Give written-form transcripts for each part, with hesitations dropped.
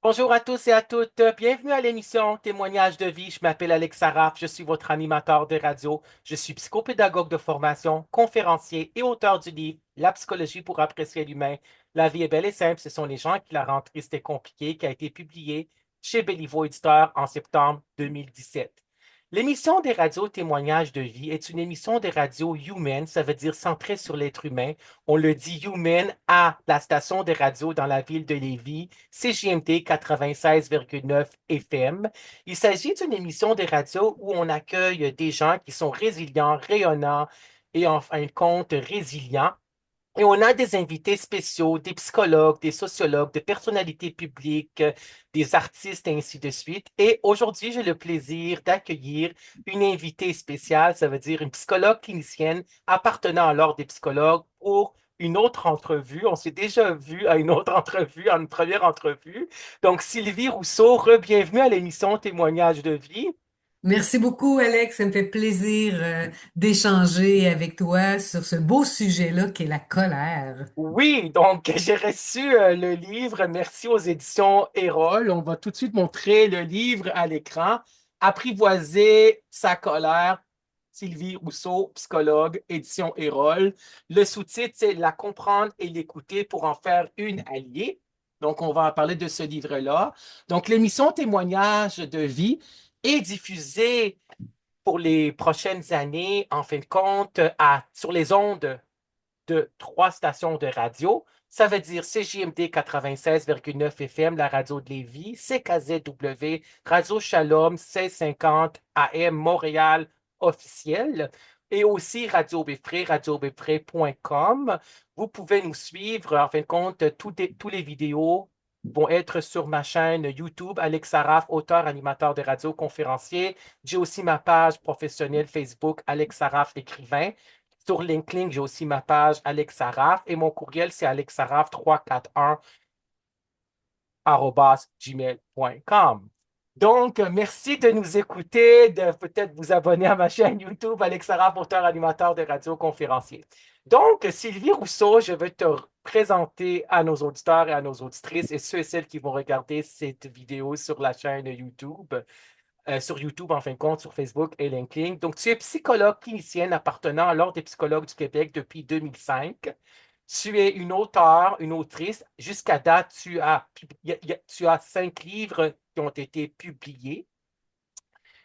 Bonjour à tous et à toutes. Bienvenue à l'émission Témoignages de vie. Je m'appelle Alex Saraf. Je suis votre animateur de radio. Je suis psychopédagogue de formation, conférencier et auteur du livre La psychologie pour apprécier l'humain. La vie est belle et simple. Ce sont les gens qui la rendent triste et compliquée, qui a été publié chez Béliveau Éditeur en septembre 2017. L'émission des radios Témoignages de vie est une émission des radios human, ça veut dire centrée sur l'être humain. On le dit human à la station de radio dans la ville de Lévis, CJMD 96,9 FM. Il s'agit d'une émission de radio où on accueille des gens qui sont résilients, rayonnants et en fin de compte résilients. Et on a des invités spéciaux, des psychologues, des sociologues, des personnalités publiques, des artistes et ainsi de suite. Et aujourd'hui, j'ai le plaisir d'accueillir une invitée spéciale, ça veut dire une psychologue clinicienne appartenant à l'ordre des psychologues pour une autre entrevue. On s'est déjà vu à une autre entrevue, à une première entrevue. Donc, Sylvie Rousseau, re-bienvenue à l'émission Témoignages de vie. Merci beaucoup, Alex. Ça me fait plaisir d'échanger avec toi sur ce beau sujet-là qui est la colère. Oui, donc j'ai reçu le livre. Merci aux éditions Erol. On va tout de suite montrer le livre à l'écran. Apprivoiser sa colère. Sylvie Rousseau, psychologue, édition Erol. Le sous-titre, c'est La comprendre et l'écouter pour en faire une alliée. Donc, on va en parler de ce livre-là. Donc, l'émission Témoignage de vie est diffusée pour les prochaines années, en fin de compte, sur les ondes de trois stations de radio. Ça veut dire CJMD 96,9 FM, la radio de Lévis, CKZW, Radio Shalom 1650 AM Montréal officiel et aussi Radio Béfré, radiobéfré.com. Vous pouvez nous suivre. En fin de compte, tous les vidéos vont être sur ma chaîne YouTube, Alex Saraf, auteur, animateur de radio, conférencier. J'ai aussi ma page professionnelle Facebook, Alex Saraf, écrivain. Sur LinkedIn, j'ai aussi ma page Alex Saraf et mon courriel, c'est alexsaraf341@gmail.com. Donc, merci de nous écouter, de peut-être vous abonner à ma chaîne YouTube, Alex Saraf, auteur animateur de radio conférencier. Donc, Sylvie Rousseau, je veux te présenter à nos auditeurs et à nos auditrices et ceux et celles qui vont regarder cette vidéo sur la chaîne YouTube sur YouTube, en fin de compte, sur Facebook et LinkedIn. Donc, tu es psychologue clinicienne appartenant à l'Ordre des psychologues du Québec depuis 2005. Tu es une auteure, une autrice. Jusqu'à date, tu as 5 livres qui ont été publiés.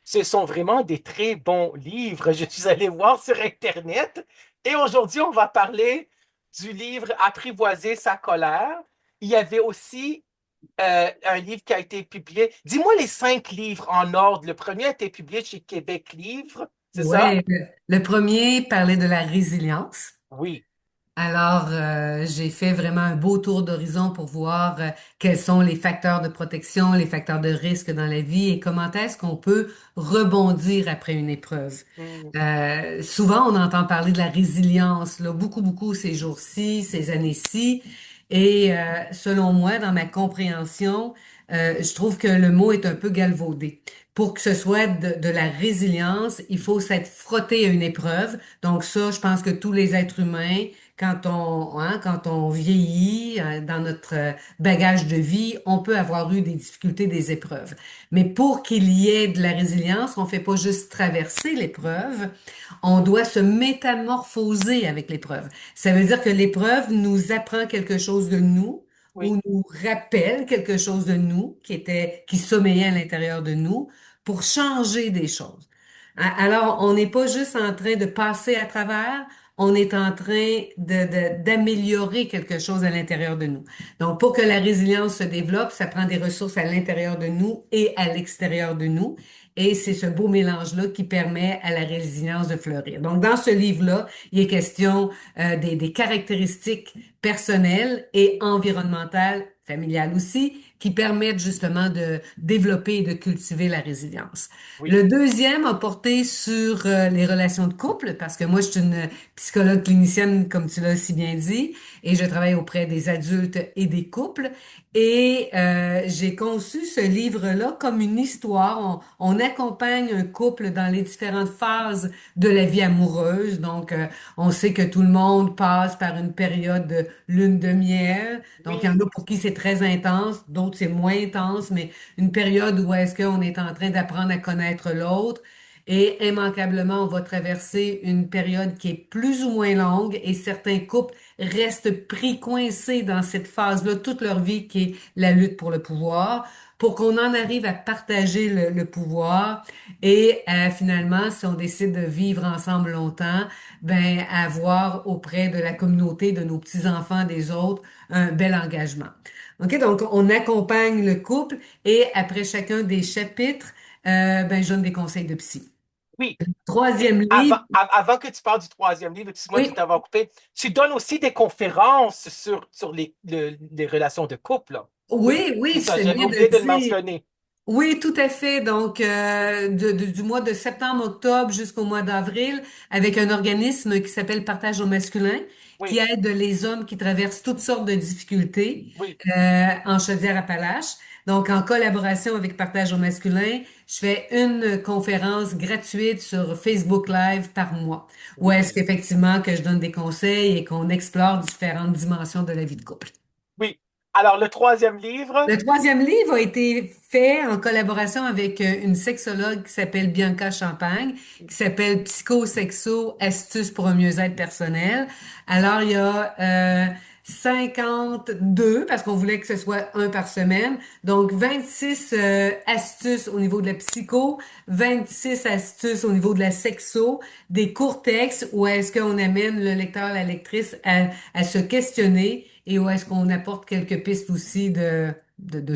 Ce sont vraiment des très bons livres. Je suis allé voir sur Internet. Et aujourd'hui, on va parler du livre Apprivoiser sa colère. Il y avait aussi un livre qui a été publié. Dis-moi les 5 livres en ordre. Le premier a été publié chez Québec Livre, c'est ça? Ouais, le premier parlait de la résilience. Oui. Alors, j'ai fait vraiment un beau tour d'horizon pour voir quels sont les facteurs de protection, les facteurs de risque dans la vie et comment est-ce qu'on peut rebondir après une épreuve. Hmm, Souvent, on entend parler de la résilience, là, beaucoup, beaucoup ces jours-ci, ces années-ci. Et selon moi, dans ma compréhension, je trouve que le mot est un peu galvaudé. Pour que ce soit de la résilience, il faut s'être frotté à une épreuve. Donc ça, je pense que tous les êtres humains quand on vieillit dans notre bagage de vie, on peut avoir eu des difficultés, des épreuves. Mais pour qu'il y ait de la résilience, on fait pas juste traverser l'épreuve, on doit se métamorphoser avec l'épreuve. Ça veut dire que l'épreuve nous apprend quelque chose de nous oui, ou nous rappelle quelque chose de nous qui sommeillait à l'intérieur de nous pour changer des choses. Alors, on n'est pas juste en train de passer à travers, on est en train d'améliorer quelque chose à l'intérieur de nous. Donc, pour que la résilience se développe, ça prend des ressources à l'intérieur de nous et à l'extérieur de nous. Et c'est ce beau mélange-là qui permet à la résilience de fleurir. Donc, dans ce livre-là, il est question des caractéristiques personnelles et environnementales, familiales aussi, qui permettent justement de développer et de cultiver la résilience. oui. Le deuxième a porté sur les relations de couple, parce que moi, je suis une psychologue clinicienne, comme tu l'as si bien dit, et je travaille auprès des adultes et des couples. Et j'ai conçu ce livre-là comme une histoire. On accompagne un couple dans les différentes phases de la vie amoureuse. Donc, on sait que tout le monde passe par une période de lune de miel. Donc, il y en Oui, a pour qui c'est très intense, d'autres c'est moins intense, mais une période où est-ce qu'on est en train d'apprendre à connaître l'autre. Et immanquablement, on va traverser une période qui est plus ou moins longue et certains couples restent pris coincés dans cette phase-là toute leur vie qui est la lutte pour le pouvoir, pour qu'on en arrive à partager le pouvoir et finalement, si on décide de vivre ensemble longtemps, ben avoir auprès de la communauté, de nos petits-enfants, des autres, un bel engagement. OK, donc on accompagne le couple et après chacun des chapitres, ben je donne des conseils de psy. oui. Et Troisième livre, avant que tu parles du troisième livre, excuse-moi de oui, t'avoir coupé, tu donnes aussi des conférences sur les relations de couple, là. Oui, oui, c'est oui, tu ça, fais j'avais bien de oublié de le dire. mentionner. Oui, tout à fait. Donc, du mois de septembre-octobre jusqu'au mois d'avril, avec un organisme qui s'appelle Partage au masculin, qui Oui, aide les hommes qui traversent toutes sortes de difficultés oui, en Chaudière-Appalaches. Donc, en collaboration avec Partage au masculin, je fais une conférence gratuite sur Facebook Live par mois, où est-ce oui, qu'effectivement que je donne des conseils et qu'on explore différentes dimensions de la vie de couple. oui. Alors, le troisième livre, Le troisième livre a été fait en collaboration avec une sexologue qui s'appelle Bianca Champagne, qui s'appelle Psychosexo, astuces pour un mieux-être personnel. Alors, il y a 52, parce qu'on voulait que ce soit un par semaine. Donc, 26 astuces au niveau de la psycho, 26 astuces au niveau de la sexo, des courts textes où est-ce qu'on amène le lecteur, la lectrice à se questionner et où est-ce qu'on apporte quelques pistes aussi de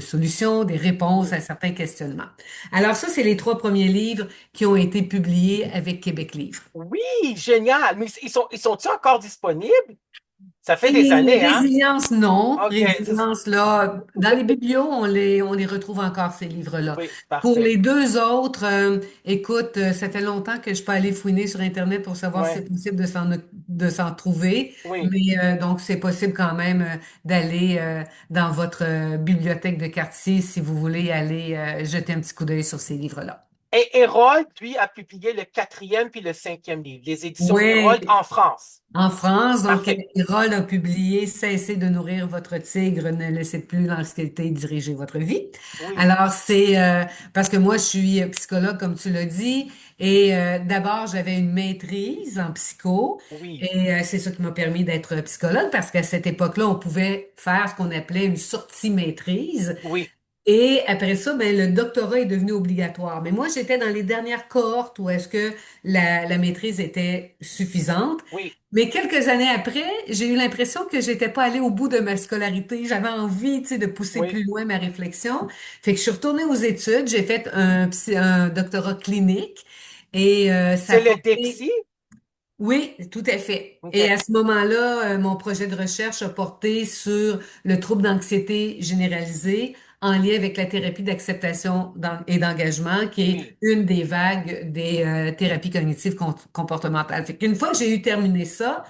solutions, des réponses oui, à certains questionnements. Alors ça, c'est les trois premiers livres qui ont été publiés avec Québec Livre. oui, génial. Mais ils sont-ils encore disponibles? Ça fait des Et années, hein? Résilience, non. OK, Résilience, là, dans les biblios, on les retrouve encore, ces livres-là. oui, Pour parfait. les deux autres, écoute, ça fait longtemps que je peux aller fouiner sur Internet pour savoir si Ouais, c'est possible de s'en trouver. oui. Mais donc, c'est possible quand même d'aller dans votre bibliothèque de quartier si vous voulez aller jeter un petit coup d'œil sur ces livres-là. Et Hérold, lui, a publié le quatrième puis le cinquième livre, les éditions Hérold Oui, en France. en France, donc, Parfait. Erol a publié Cessez de nourrir votre tigre, ne laissez plus l'anxiété diriger votre vie. Oui, Alors, c'est parce que moi, je suis psychologue, comme tu l'as dit, et d'abord, j'avais une maîtrise en psycho, oui, et c'est ça qui m'a permis d'être psychologue, parce qu'à cette époque-là, on pouvait faire ce qu'on appelait une sortie maîtrise. oui, Et après ça, ben, le doctorat est devenu obligatoire. Mais moi, j'étais dans les dernières cohortes où est-ce que la maîtrise était suffisante. oui, Mais quelques années après, j'ai eu l'impression que j'étais pas allée au bout de ma scolarité. J'avais envie, tu sais, de pousser oui. plus loin ma réflexion. Fait que je suis retournée aux études. J'ai fait un doctorat clinique et ça a C'est le porté. DEPSI? Oui, tout à fait. OK, Et à ce moment-là, mon projet de recherche a porté sur le trouble d'anxiété généralisée en lien avec la thérapie d'acceptation et d'engagement, qui est oui, une des vagues des thérapies cognitives comportementales. Fait qu'une fois que j'ai eu terminé ça,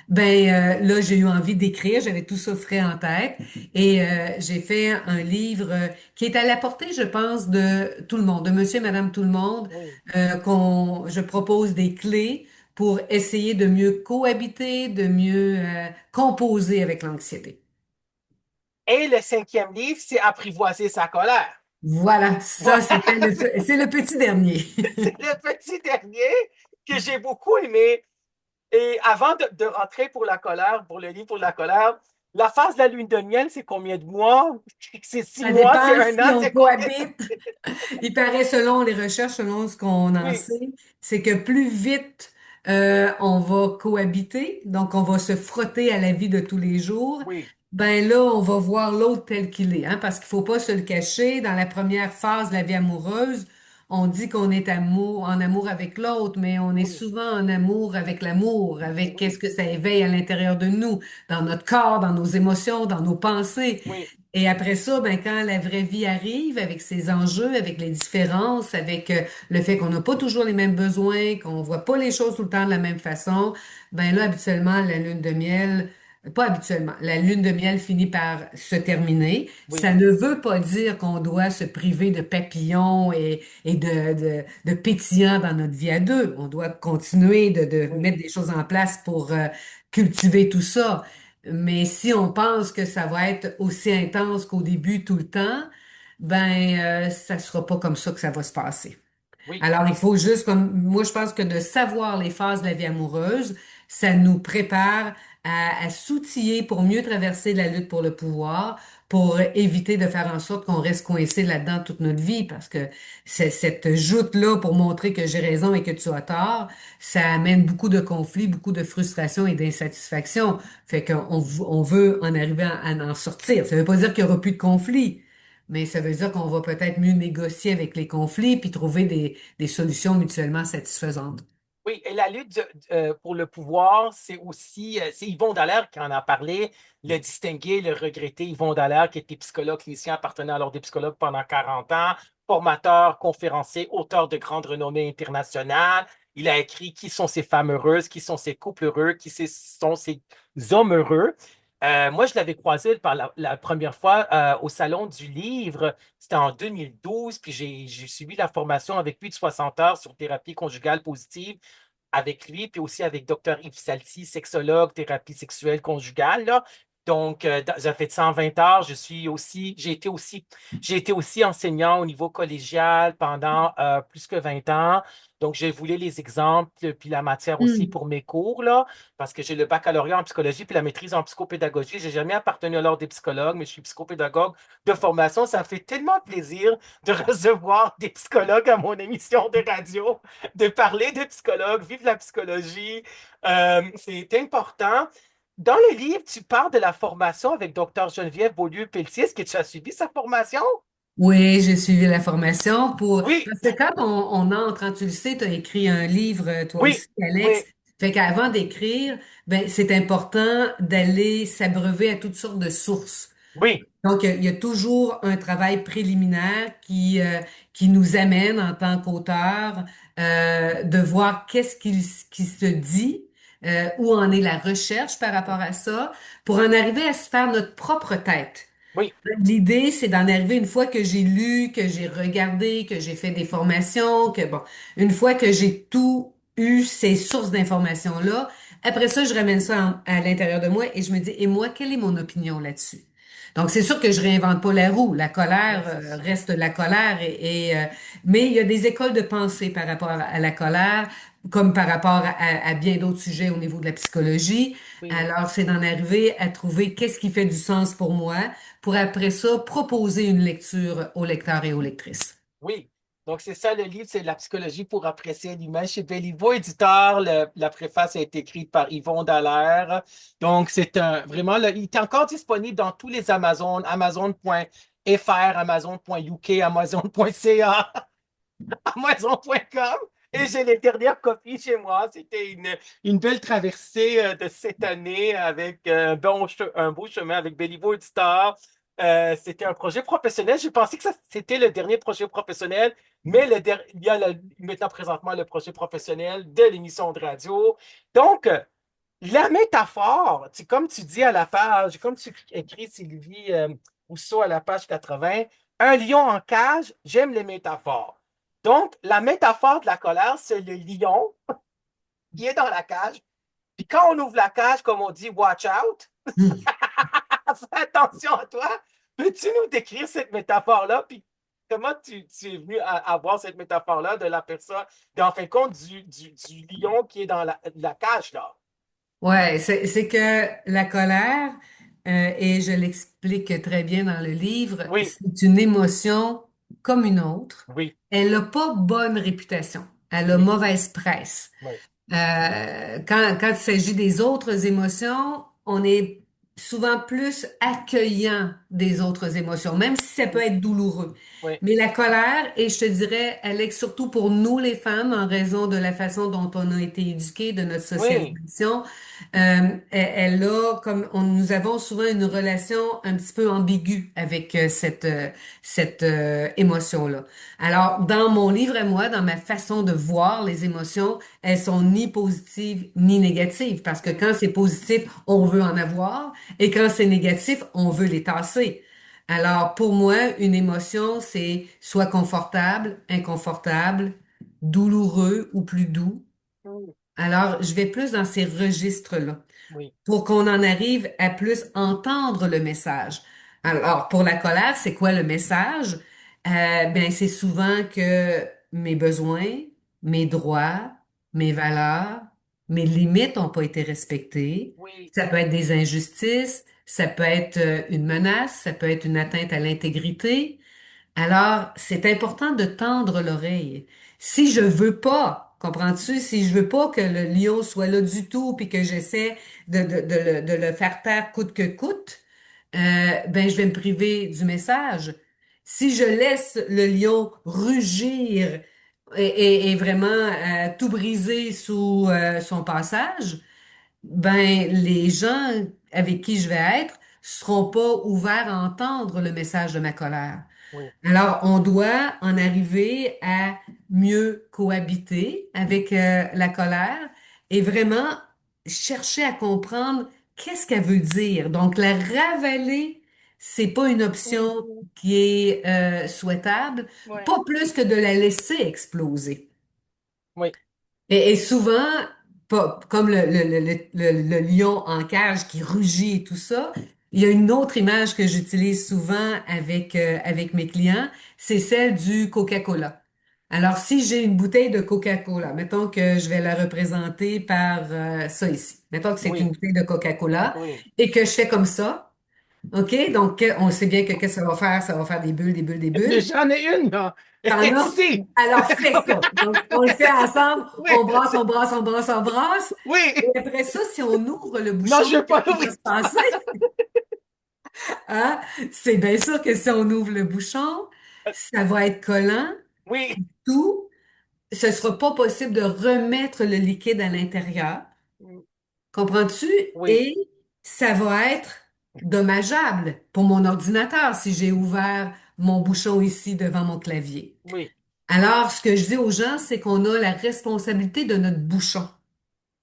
ben là, j'ai eu envie d'écrire, j'avais tout ça frais en tête et j'ai fait un livre qui est à la portée, je pense, de tout le monde, de monsieur et madame tout le monde, oui. je propose des clés pour essayer de mieux cohabiter, de mieux composer avec l'anxiété. Et le cinquième livre, c'est Apprivoiser sa colère. Voilà, Voilà. ça, c'est le petit dernier. C'est le petit dernier que j'ai beaucoup aimé. Et avant de rentrer pour la colère, pour le livre pour la colère, la phase de la lune de miel, c'est combien de mois? C'est six Ça mois, c'est dépend un si an, on c'est combien? cohabite. Il paraît, selon les recherches, selon ce qu'on en Oui, sait, c'est que plus vite on va cohabiter, donc on va se frotter à la vie de tous les jours, oui, ben là, on va voir l'autre tel qu'il est, hein, parce qu'il faut pas se le cacher. Dans la première phase de la vie amoureuse, on dit qu'on est en amour avec l'autre, mais on est oui, souvent en amour avec l'amour, avec qu'est-ce oui, que ça éveille à l'intérieur de nous, dans notre corps, dans nos émotions, dans nos pensées. oui, Et après ça, ben, quand la vraie vie arrive, avec ses enjeux, avec les différences, avec le fait qu'on n'a pas toujours les mêmes besoins, qu'on voit pas les choses tout le temps de la même façon, ben là, habituellement, la lune de miel Pas habituellement. La lune de miel finit par se terminer. Oui, Ça ne veut pas dire qu'on doit se priver de papillons et de pétillants dans notre vie à deux. On doit continuer de oui, mettre des choses en place pour cultiver tout ça. Mais si on pense que ça va être aussi intense qu'au début tout le temps, ben ça sera pas comme ça que ça va se passer. oui. Alors, il faut juste, comme moi, je pense que de savoir les phases de la vie amoureuse, ça nous prépare à s'outiller pour mieux traverser la lutte pour le pouvoir, pour éviter de faire en sorte qu'on reste coincé là-dedans toute notre vie, parce que c'est cette joute-là pour montrer que j'ai raison et que tu as tort, ça amène beaucoup de conflits, beaucoup de frustration et d'insatisfaction. Fait on veut en arriver à en sortir. Ça veut pas dire qu'il y aura plus de conflits. Mais ça veut dire qu'on va peut-être mieux négocier avec les conflits puis trouver des solutions mutuellement satisfaisantes. Oui, et la lutte pour le pouvoir, c'est aussi, c'est Yvon Dallaire qui en a parlé, le distingué, le regretté Yvon Dallaire, qui était psychologue clinicien, appartenant à l'Ordre des psychologues pendant 40 ans, formateur, conférencier, auteur de grande renommée internationale. Il a écrit Qui sont ces femmes heureuses, qui sont ces couples heureux, sont ces hommes heureux. Moi, je l'avais croisé par la première fois au Salon du Livre. C'était en 2012, puis j'ai suivi la formation avec plus de 60 heures sur thérapie conjugale positive avec lui, puis aussi avec Dr. Yves Salty, sexologue, thérapie sexuelle conjugale, là. Donc, j'ai fait 120 heures. J'ai été aussi enseignant au niveau collégial pendant plus que 20 ans. Donc, j'ai voulu les exemples, puis la matière aussi Hmm. pour mes cours, là, parce que j'ai le baccalauréat en psychologie, puis la maîtrise en psychopédagogie. J'ai jamais appartenu à l'ordre des psychologues, mais je suis psychopédagogue de formation. Ça me fait tellement plaisir de recevoir des psychologues à mon émission de radio, de parler de psychologue, vivre la psychologie. C'est important. Dans le livre, tu parles de la formation avec Dr. Geneviève Beaulieu-Pelletier. Est-ce que tu as suivi sa formation? Oui, j'ai suivi la formation Oui, parce que quand on entre, hein, tu le sais, tu as écrit un livre, toi oui, aussi, Alex. oui, Fait qu'avant d'écrire, ben, c'est important d'aller s'abreuver à toutes sortes de sources. oui, Donc, il y a toujours un travail préliminaire qui nous amène en tant qu'auteur de voir qui se dit, où en est la recherche par rapport à ça, pour en arriver à se faire notre propre tête. oui, L'idée, c'est d'en arriver une fois que j'ai lu, que j'ai regardé, que j'ai fait des formations, que bon, une fois que j'ai tout eu ces sources d'informations-là, après ça, je ramène ça à l'intérieur de moi et je me dis, et moi, quelle est mon opinion là-dessus? Donc, c'est sûr que je réinvente pas la roue. La colère oui, c'est sûr. reste la colère mais il y a des écoles de pensée par rapport à la colère, comme par rapport à bien d'autres sujets au niveau de la psychologie. Oui, Alors, c'est d'en arriver à trouver qu'est-ce qui fait du sens pour moi pour après ça proposer une lecture aux lecteurs et aux lectrices. oui. Donc, c'est ça le livre, c'est La psychologie pour apprécier l'image chez Béliveau éditeur. La préface a été écrite par Yvon Dallaire. Donc, c'est un vraiment, il est encore disponible dans tous les Amazon, Amazon.fr, Amazon.uk, Amazon.ca. Amazon.com. Et j'ai les dernières copies chez moi. C'était une belle traversée de cette année avec un beau chemin avec Béliveau Éditeur. C'était un projet professionnel. Je pensais que c'était le dernier projet professionnel, mais il y a maintenant présentement le projet professionnel de l'émission de radio. Donc, la métaphore, comme tu dis à la page, comme tu écris Sylvie Rousseau à la page 80, un lion en cage, j'aime les métaphores. Donc, la métaphore de la colère, c'est le lion qui est dans la cage. Puis quand on ouvre la cage, comme on dit, watch out, Hmm. fais attention à toi. Peux-tu nous décrire cette métaphore-là? Puis comment tu es venu à avoir cette métaphore-là de la personne, en fin de compte, du lion qui est dans la cage, là? Ouais, c'est que la colère, et je l'explique très bien dans le livre, Oui, c'est une émotion comme une autre. oui, Elle n'a pas bonne réputation. Elle a oui, mauvaise presse. oui. Quand il s'agit des autres émotions, on est souvent plus accueillant des autres émotions, même si ça peut Oui, être douloureux. oui, Mais la colère, et je te dirais, Alex, surtout pour nous les femmes, en raison de la façon dont on a été éduquées, de notre oui, socialisation, elle a, comme nous avons souvent une relation un petit peu ambiguë avec cette émotion-là. Alors, dans mon livre à moi, dans ma façon de voir les émotions, elles sont ni positives ni négatives, parce que oui, quand c'est positif, on veut en avoir, et quand c'est négatif, on veut les tasser. Alors, pour moi, une émotion, c'est soit confortable, inconfortable, douloureux ou plus doux. oui, Alors, je vais plus dans ces registres-là oui, pour qu'on en arrive à plus entendre le message. Alors, pour la colère, c'est quoi le message? Ben, c'est souvent que mes besoins, mes droits, mes valeurs, mes limites n'ont pas été respectées. oui, Ça peut être des injustices, ça peut être une menace, ça peut être une atteinte à l'intégrité. Alors, c'est important de tendre l'oreille. Si je veux pas, comprends-tu, si je veux pas que le lion soit là du tout, puis que j'essaie de le faire taire coûte que coûte, ben je vais me priver du message. Si je laisse le lion rugir et vraiment tout briser sous son passage, ben les gens avec qui je vais être seront pas ouverts à entendre le message de ma colère. oui, Alors, on doit en arriver à mieux cohabiter avec la colère et vraiment chercher à comprendre qu'est-ce qu'elle veut dire. Donc, la ravaler, c'est pas une option oui, qui est souhaitable, oui, pas plus que de la laisser exploser. oui, Et souvent, comme le lion en cage qui rugit et tout ça, il y a une autre image que j'utilise souvent avec mes clients, c'est celle du Coca-Cola. Alors, si j'ai une bouteille de Coca-Cola, mettons que je vais la représenter par ça ici. Mettons que c'est une oui, bouteille de Coca-Cola oui. et que je fais comme ça. OK? Donc, on sait bien que qu'est-ce que ça va faire? Ça va faire des bulles, des bulles, des bulles. J'en ai une, là. Elle T'en est as? ici. Alors fais ça. Donc, on le fait ensemble. Oui, On brasse, on brasse, on brasse, on brasse. oui. Et après ça, si on ouvre le Non, bouchon, je vais qu'est-ce pas qui va l'ouvrir. se passer? Hein? C'est bien sûr que si on ouvre le bouchon, ça va être collant, Oui, tout. Ce sera pas possible de remettre le liquide à l'intérieur. Comprends-tu? oui, Et ça va être dommageable pour mon ordinateur si j'ai ouvert mon bouchon ici devant mon clavier. oui, Alors, ce que je dis aux gens, c'est qu'on a la responsabilité de notre bouchon.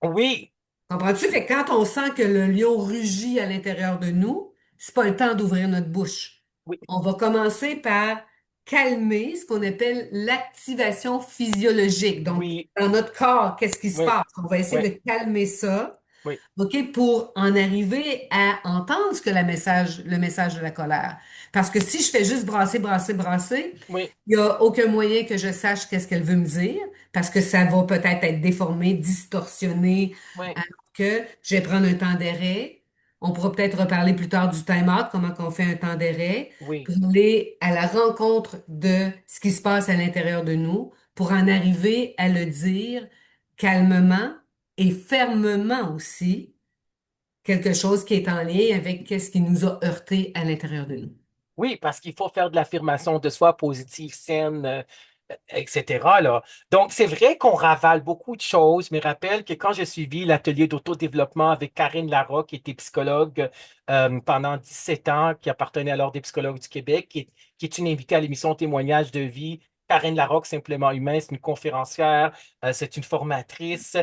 oui, Comprends-tu? Fait que quand on sent que le lion rugit à l'intérieur de nous, c'est pas le temps d'ouvrir notre bouche. oui, On va commencer par calmer ce qu'on appelle l'activation physiologique. Donc, oui, dans notre corps, qu'est-ce qui se oui, passe? On va essayer oui, de calmer ça. oui, OK, pour en arriver à entendre ce que le message de la colère. Parce que si je fais juste brasser, brasser, brasser, oui, il n'y a aucun moyen que je sache qu'est-ce qu'elle veut me dire, parce que ça va peut-être être déformé, distorsionné, oui, alors que je vais prendre un temps d'arrêt. On pourra peut-être reparler plus tard du time-out, comment qu'on fait un temps d'arrêt, oui. pour aller à la rencontre de ce qui se passe à l'intérieur de nous, pour en arriver à le dire calmement et fermement aussi quelque chose qui est en lien avec qu'est-ce qui nous a heurté à l'intérieur de nous. Oui, parce qu'il faut faire de l'affirmation de soi positive, saine, etc., là. Donc, c'est vrai qu'on ravale beaucoup de choses, mais rappelle que quand j'ai suivi l'atelier d'autodéveloppement avec Karine Larocque, qui était psychologue pendant 17 ans, qui appartenait à l'Ordre des psychologues du Québec, qui est une invitée à l'émission Témoignages de vie. Karine Larocque, simplement humain, c'est une conférencière, c'est une formatrice.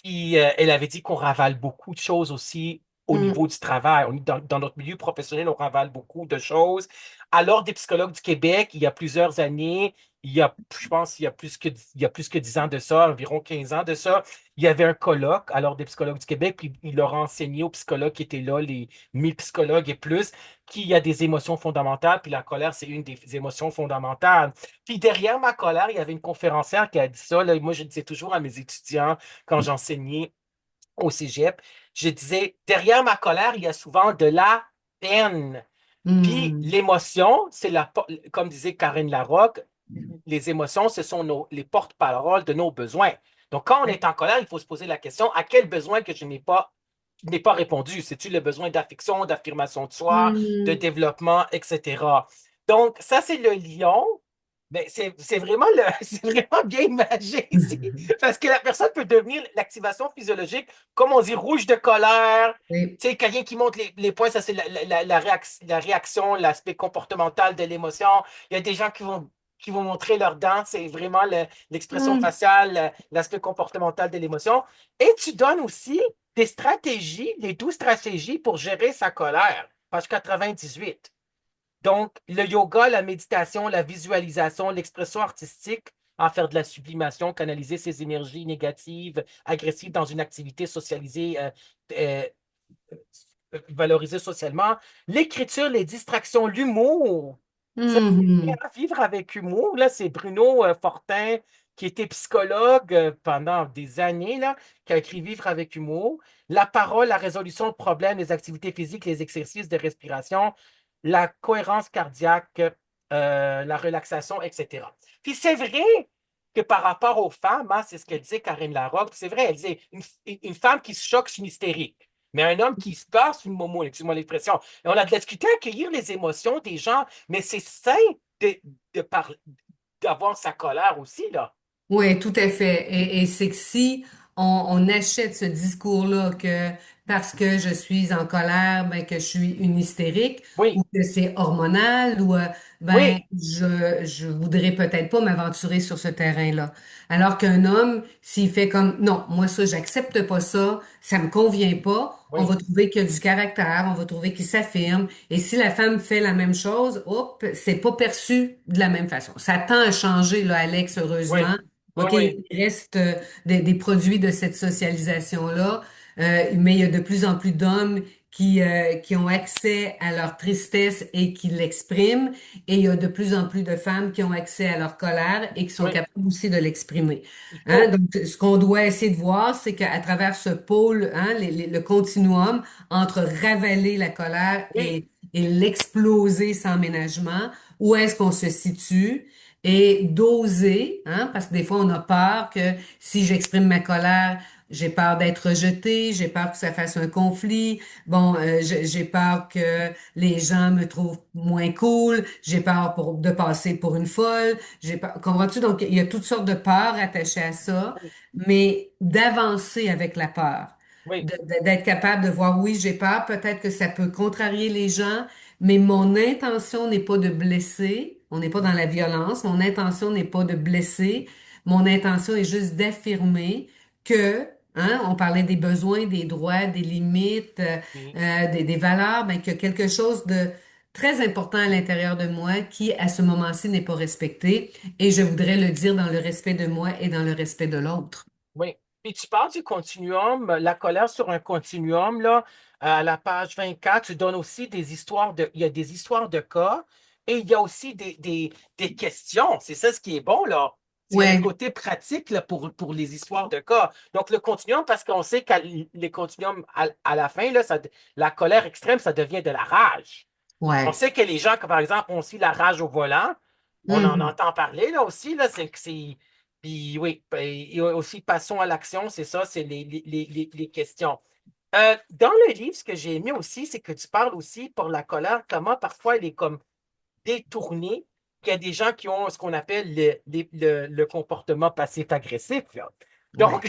Puis, elle avait dit qu'on ravale beaucoup de choses aussi au Mm, niveau du travail. Dans notre milieu professionnel, on ravale beaucoup de choses. À l'Ordre des psychologues du Québec, il y a plusieurs années, je pense, il y a plus que 10 ans de ça, environ 15 ans de ça, il y avait un colloque à l'Ordre des psychologues du Québec, puis il leur a enseigné aux psychologues qui étaient là, les 1000 psychologues et plus, qu'il y a des émotions fondamentales, puis la colère, c'est une des émotions fondamentales. Puis derrière ma colère, il y avait une conférencière qui a dit ça, là, moi je disais toujours à mes étudiants quand j'enseignais au cégep, je disais, derrière ma colère, il y a souvent de la peine. Puis mm, l'émotion, comme disait Karine Larocque, les émotions, ce sont les porte-paroles de nos besoins. Donc, quand on ouais, est en colère, il faut se poser la question, à quel besoin que je n'ai pas n'est pas répondu. C'est-tu le besoin d'affection, d'affirmation de soi, de Hmm. développement, etc. Donc, ça, c'est le lion. Mais c'est vraiment c'est vraiment bien imagé ici. Parce que la personne peut devenir l'activation physiologique, comme on dit, rouge de colère. Oui. Tu sais, quelqu'un qui monte les points, ça c'est la réaction, l'aspect comportemental de l'émotion. Il y a des gens qui vont montrer leurs dents, c'est vraiment l'expression Hmm. faciale, l'aspect comportemental de l'émotion. Et tu donnes aussi des stratégies, les 12 stratégies pour gérer sa colère, page 98. Donc, le yoga, la méditation, la visualisation, l'expression artistique, en faire de la sublimation, canaliser ses énergies négatives, agressives dans une activité socialisée, euh, valorisée socialement, l'écriture, les distractions, l'humour. Ça, Mhm. vivre avec humour, là, c'est Bruno Fortin, qui était psychologue pendant des années, là, qui a écrit Vivre avec humour. La parole, la résolution de problèmes, les activités physiques, les exercices de respiration, la cohérence cardiaque, la relaxation, etc. Puis c'est vrai que par rapport aux femmes, hein, c'est ce qu'elle disait, Karine Larocque, c'est vrai, elle disait une femme qui se choque, c'est une hystérique. Mais un homme qui se passe, c'est une momo, excuse-moi l'expression. Et on a de la difficulté à accueillir les émotions des gens, mais c'est sain de, de parler, d'avoir sa colère aussi, là. Oui, tout à fait. Et c'est que si on achète ce discours-là que parce que je suis en colère, ben que je suis une hystérique ou Oui, que c'est hormonal ou ben oui, je voudrais peut-être pas m'aventurer sur ce terrain-là. Alors qu'un homme, s'il fait comme non, moi ça, j'accepte pas ça, ça me convient pas, on oui, va trouver qu'il y a du caractère, on va trouver qu'il s'affirme. Et si la femme fait la même chose, hop, c'est pas perçu de la même façon. Ça tend à changer, là, Alex, oui, heureusement. oui, OK, oui, il reste des produits de cette socialisation-là, mais il y a de plus en plus d'hommes qui ont accès à leur tristesse et qui l'expriment, et il y a de plus en plus de femmes qui ont accès à leur colère et qui sont oui. capables aussi de l'exprimer. Il Hein? faut. Donc, ce qu'on doit essayer de voir, c'est qu'à travers ce pôle, hein, le continuum entre ravaler la colère Oui, et l'exploser sans ménagement, où est-ce qu'on se situe? Et d'oser, hein, parce que des fois on a peur que si j'exprime ma colère, j'ai peur d'être rejetée, j'ai peur que ça fasse un conflit, bon, j'ai peur que les gens me trouvent moins cool, j'ai peur de passer pour une folle, j'ai peur, comprends-tu? Donc il y a toutes sortes de peurs attachées à ça, oui, mais d'avancer avec la peur. oui, D'être capable de voir, oui, j'ai peur, peut-être que ça peut contrarier les gens, mais mon intention n'est pas de blesser, on n'est pas dans la violence, mon intention n'est pas de blesser, mon intention est juste d'affirmer que, hein, on parlait des besoins, des droits, des limites, oui, des valeurs, ben, qu'il y a quelque chose de très important à l'intérieur de moi qui, à ce moment-ci, n'est pas respecté, et je voudrais le dire dans le respect de moi et dans le respect de l'autre. oui. Puis tu parles du continuum, la colère sur un continuum, là, à la page 24, tu donnes aussi des histoires il y a des histoires de cas et il y a aussi des questions. C'est ça ce qui est bon, là. Il y a le Ouais, côté pratique là, pour les histoires de cas. Donc, le continuum, parce qu'on sait que les continuums, à la fin, là, la colère extrême, ça devient de la rage. On ouais. sait que les gens, comme par exemple, ont aussi la rage au volant. On en Mhm. entend parler là aussi, là, Puis oui, ben, et aussi passons à l'action, c'est ça, c'est les questions. Dans le livre, ce que j'ai aimé aussi, c'est que tu parles aussi pour la colère, comment parfois elle est comme détournée, qu'il y a des gens qui ont ce qu'on appelle le comportement passif-agressif, là. Ouais. Donc,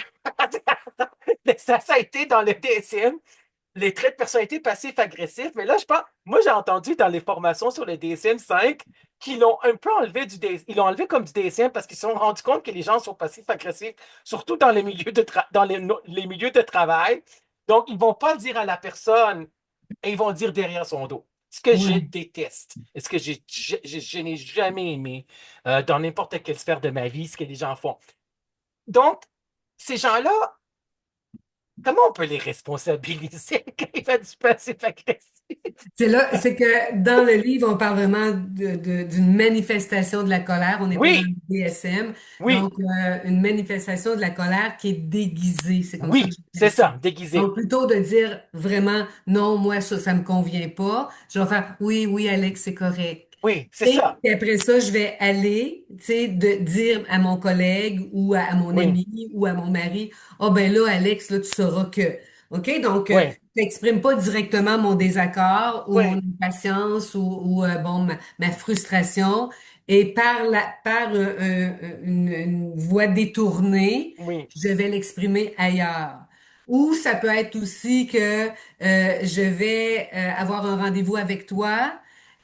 ça a été dans le DSM, les traits de personnalité passif-agressif, mais là, je pense, moi, j'ai entendu dans les formations sur le DSM-5 qu'ils l'ont un peu enlevé ils l'ont enlevé comme du DSM parce qu'ils se sont rendus compte que les gens sont passifs-agressifs, surtout dans les milieux dans les milieux de travail. Donc, ils vont pas le dire à la personne et ils vont le dire derrière son dos. Ce que je Ouais. déteste, et ce que je n'ai jamais aimé dans n'importe quelle sphère de ma vie, ce que les gens font. Donc, ces gens-là, comment on peut les responsabiliser quand ils font du passif-agressif? C'est là, c'est que dans le livre, on parle vraiment d'une manifestation de la colère. On n'est pas dans le Oui, DSM. oui, Donc, une manifestation de la colère qui est déguisée. C'est comme ça que oui, j'appelle c'est ça. ça, déguisé. Donc, plutôt de dire vraiment, non, moi, ça me convient pas, je vais faire, oui, oui, Alex, c'est correct. Oui, c'est Et ça. puis après ça, je vais aller, tu sais, de dire à mon collègue ou à mon Oui, ami ou à mon mari, ah ben là, Alex, là, tu sauras que. OK? Donc, Oui, je n'exprime pas directement mon désaccord ou mon oui, impatience ou bon, ma frustration. Et par une voie détournée, oui, je vais l'exprimer ailleurs. Ou ça peut être aussi que je vais avoir un rendez-vous avec toi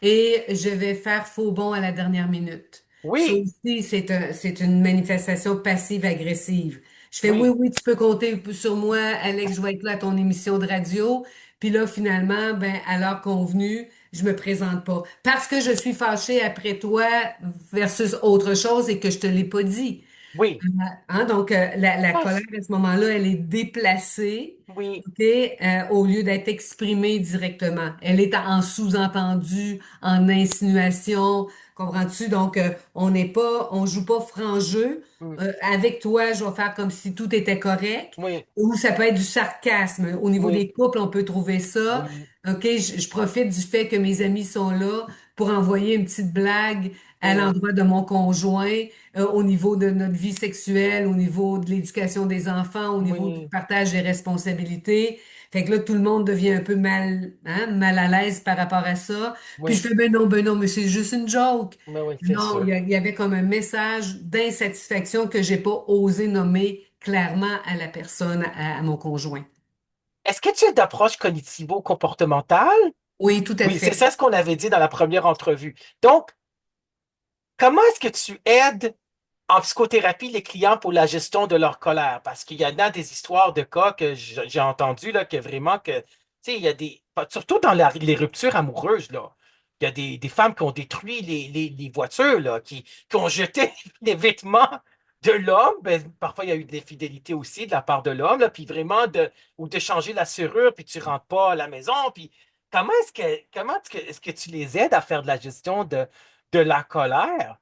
et je vais faire faux bond à la dernière minute. Ça oui, aussi, c'est une manifestation passive-agressive. Je fais oui, oui, oui, tu peux compter sur moi, Alex, je vais être là à ton émission de radio. Puis là, finalement, ben, à l'heure convenue, je me présente pas. Parce que je suis fâchée après toi versus autre chose et que je te l'ai pas dit. oui, Hein, donc, la ah, colère à ce moment-là, elle est déplacée, oui, OK, au lieu d'être exprimée directement. Elle est en sous-entendu, en insinuation, comprends-tu? Donc, on joue pas franc jeu. mm, Avec toi, je vais faire comme si tout était correct. oui, Ou ça peut être du sarcasme. Au niveau oui, des couples, on peut trouver ça. oui, OK, je profite du fait que mes amis sont là pour envoyer une petite blague à mm, l'endroit de mon conjoint au niveau de notre vie sexuelle, au niveau de l'éducation des enfants, au niveau du oui, partage des responsabilités. Fait que là, tout le monde devient un peu mal à l'aise par rapport à ça. Puis je oui, fais, ben non, mais c'est juste une joke. mais oui, c'est Non, sûr. il y avait comme un message d'insatisfaction que j'ai pas osé nommer clairement à la personne, à mon conjoint. Est-ce que tu es d'approche cognitivo-comportementale? Oui, tout à Oui, c'est fait. ça ce qu'on avait dit dans la première entrevue. Donc, comment est-ce que tu aides en psychothérapie les clients pour la gestion de leur colère? Parce qu'il y en a des histoires de cas que j'ai entendu là, que vraiment que, tu sais, il y a surtout dans les ruptures amoureuses, là, il y a des femmes qui ont détruit les voitures, là, qui ont jeté les vêtements de l'homme. Ben, parfois, il y a eu de l'infidélité aussi de la part de l'homme, là, puis vraiment ou de changer la serrure, puis tu rentres pas à la maison. Puis comment est-ce que tu les aides à faire de la gestion de la colère?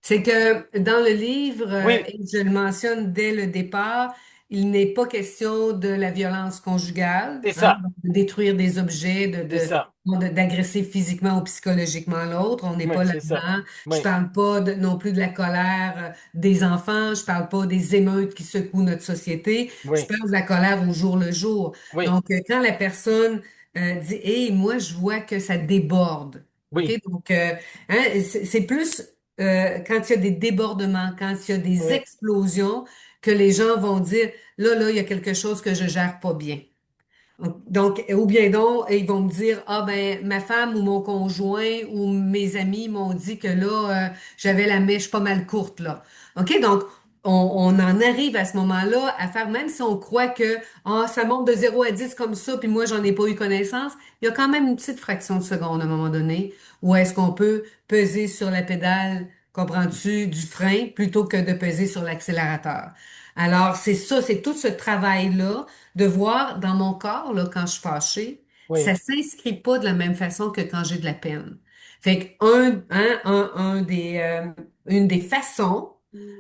C'est que dans le livre, Oui, et je le mentionne dès le départ, il n'est pas question de la violence conjugale, c'est hein, ça. donc de détruire des objets, C'est ça. d'agresser physiquement ou psychologiquement l'autre. On n'est Oui, pas c'est ça. là-dedans. Je Oui, parle pas non plus de la colère des enfants. Je parle pas des émeutes qui secouent notre société. Je oui, parle de la colère au jour le jour. oui, Donc, quand la personne dit, hey, moi, je vois que ça déborde. OK? oui, Donc, hein, c'est plus quand il y a des débordements, quand il y a des oui, explosions, que les gens vont dire, là, il y a quelque chose que je gère pas bien. Donc, ou bien donc, ils vont me dire, ah ben, ma femme ou mon conjoint ou mes amis m'ont dit que là, j'avais la mèche pas mal courte, là. OK? Donc, on en arrive à ce moment-là à faire, même si on croit que ah, ça monte de 0 à 10 comme ça, puis moi, j'en ai pas eu connaissance, il y a quand même une petite fraction de seconde à un moment donné où est-ce qu'on peut peser sur la pédale, comprends-tu, du frein plutôt que de peser sur l'accélérateur. Alors, c'est ça, c'est tout ce travail-là de voir dans mon corps, là, quand je suis fâchée, oui, ça s'inscrit pas de la même façon que quand j'ai de la peine. Fait que une des façons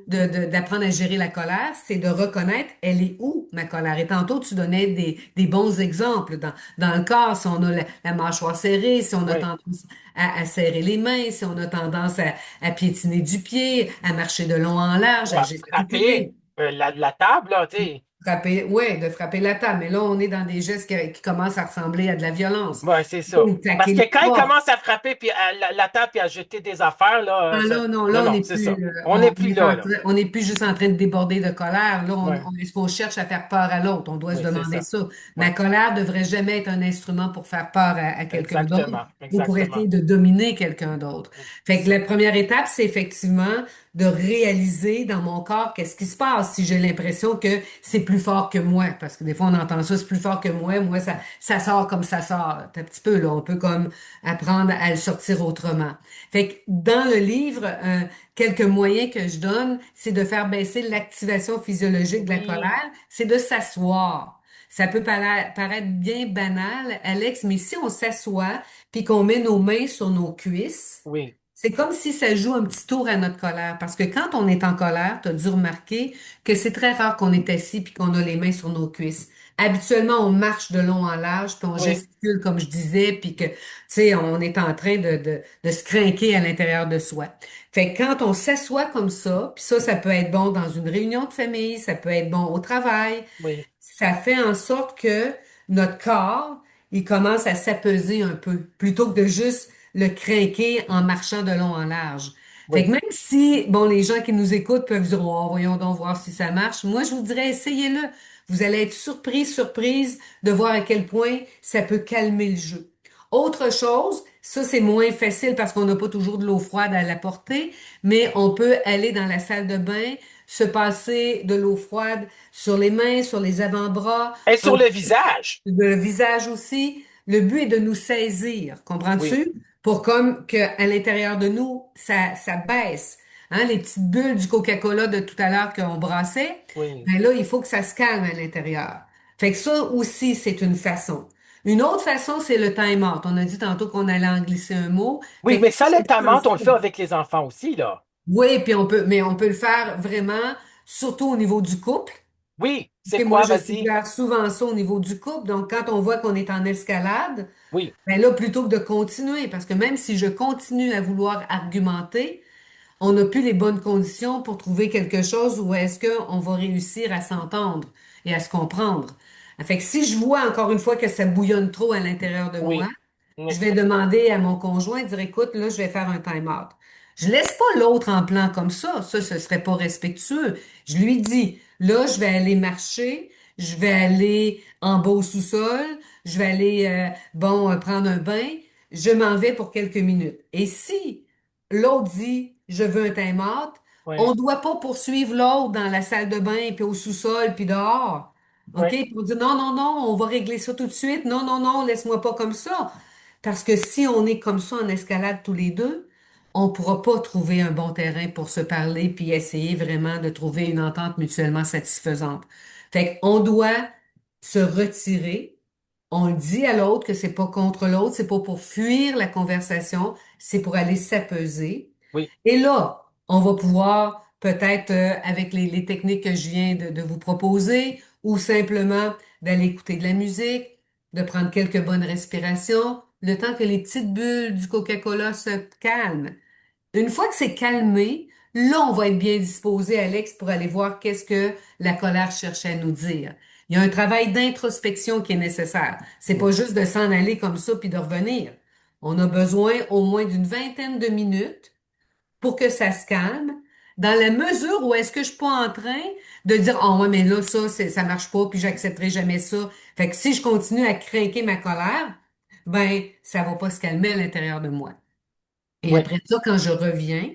d'apprendre à gérer la colère, c'est de reconnaître elle est où ma colère. Et tantôt, tu donnais des bons exemples. Dans le corps, si on a la mâchoire serrée, si on a oui. tendance à serrer les mains, si on a tendance à piétiner du pied, à marcher de long en large, Ou à à frapper gesticuler. la table, là, tu sais. Frapper, ouais, de frapper la table. Mais là, on est dans des gestes qui commencent à ressembler à de la violence. Ouais, c'est ça. Ou Parce claquer que une quand il porte. commence à frapper puis la table puis à jeter des affaires, là, Ah, là, non, non, là, non, c'est ça. On n'est on plus est là, là. on n'est plus juste en train de déborder de colère. Là, Ouais, est-ce qu'on cherche à faire peur à l'autre? On doit se oui, c'est demander ça. ça. Ma Ouais, colère devrait jamais être un instrument pour faire peur à quelqu'un d'autre exactement, ou pour essayer exactement. de dominer quelqu'un d'autre. Fait que C'est- la première étape, c'est effectivement de réaliser dans mon corps qu'est-ce qui se passe si j'ai l'impression que c'est plus fort que moi. Parce que des fois, on entend ça, c'est plus fort que moi, ça sort comme ça sort. Un petit peu, là, on peut comme apprendre à le sortir autrement. Fait que dans le livre, quelques moyens que je donne, c'est de faire baisser l'activation physiologique de la Oui, colère, c'est de s'asseoir. Ça peut paraître bien banal, Alex, mais si on s'assoit puis qu'on met nos mains sur nos cuisses, oui, C'est comme si ça joue un petit tour à notre colère. Parce que quand on est en colère, tu as dû remarquer que c'est très rare qu'on est assis puis qu'on a les mains sur nos cuisses. Habituellement, on marche de long en large, puis on Oui, gesticule, comme je disais, puis que, tu sais, on est en train de se crinquer à l'intérieur de soi. Fait que quand on s'assoit comme ça, puis ça peut être bon dans une réunion de famille, ça peut être bon au travail, oui, ça fait en sorte que notre corps, il commence à s'apaiser un peu, plutôt que de juste le craquer en marchant de long en large. Fait oui. que même si, bon, les gens qui nous écoutent peuvent dire, oh, voyons donc voir si ça marche, moi, je vous dirais, essayez-le. Vous allez être surprise de voir à quel point ça peut calmer le jeu. Autre chose, ça c'est moins facile parce qu'on n'a pas toujours de l'eau froide à la portée, mais on peut aller dans la salle de bain, se passer de l'eau froide sur les mains, sur les avant-bras, Et sur le visage. le visage aussi. Le but est de nous saisir, Oui, comprends-tu? Pour comme que à l'intérieur de nous, ça baisse. Hein, les petites bulles du Coca-Cola de tout à l'heure qu'on brassait, oui. ben là, il faut que ça se calme à l'intérieur. Fait que ça aussi, c'est une façon. Une autre façon, c'est le time out. On a dit tantôt qu'on allait en glisser un mot. Oui, Fait que mais ça, c'est le tamante, on le fait sensible. avec les enfants aussi, là. Oui, puis mais on peut le faire vraiment, surtout au niveau du couple. Oui, c'est Et moi, quoi, je vas-y? suggère souvent ça au niveau du couple. Donc, quand on voit qu'on est en escalade, Oui, ben là, plutôt que de continuer, parce que même si je continue à vouloir argumenter, on n'a plus les bonnes conditions pour trouver quelque chose où est-ce qu'on va réussir à s'entendre et à se comprendre. Fait que si je vois encore une fois que ça bouillonne trop à l'intérieur de moi, oui, oui, je vais demander à mon conjoint, dire, écoute, là, je vais faire un time-out. Je laisse pas l'autre en plan comme ça, ce serait pas respectueux. Je lui dis, là, je vais aller marcher, je vais aller en bas au sous-sol, je vais aller, prendre un bain, je m'en vais pour quelques minutes. Et si l'autre dit, je veux un time-out, oui, on doit pas poursuivre l'autre dans la salle de bain, puis au sous-sol, puis dehors. OK? oui, Puis on dit, non, non, non, on va régler ça tout de suite. Non, non, non, laisse-moi pas comme ça. Parce que si on est comme ça en escalade tous les deux, on pourra pas trouver un bon terrain pour se parler puis essayer vraiment de trouver une entente mutuellement satisfaisante. Fait qu'on doit se retirer. On le dit à l'autre que c'est pas contre l'autre, c'est pas pour fuir la conversation, c'est pour aller s'apaiser. oui, Et là, on va pouvoir peut-être avec les techniques que je viens de vous proposer ou simplement d'aller écouter de la musique, de prendre quelques bonnes respirations, le temps que les petites bulles du Coca-Cola se calment. Une fois que c'est calmé, là, on va être bien disposé, Alex, pour aller voir qu'est-ce que la colère cherche à nous dire. Il y a un travail d'introspection qui est nécessaire. C'est oui, pas juste de s'en aller comme ça puis de revenir. On a besoin au moins d'une vingtaine de minutes pour que ça se calme, dans la mesure où est-ce que je suis pas en train de dire, oh ouais, mais là, ça marche pas, puis j'accepterai jamais ça. Fait que si je continue à craquer ma colère, ben, ça va pas se calmer à l'intérieur de moi. Et oui, après ça, quand je reviens,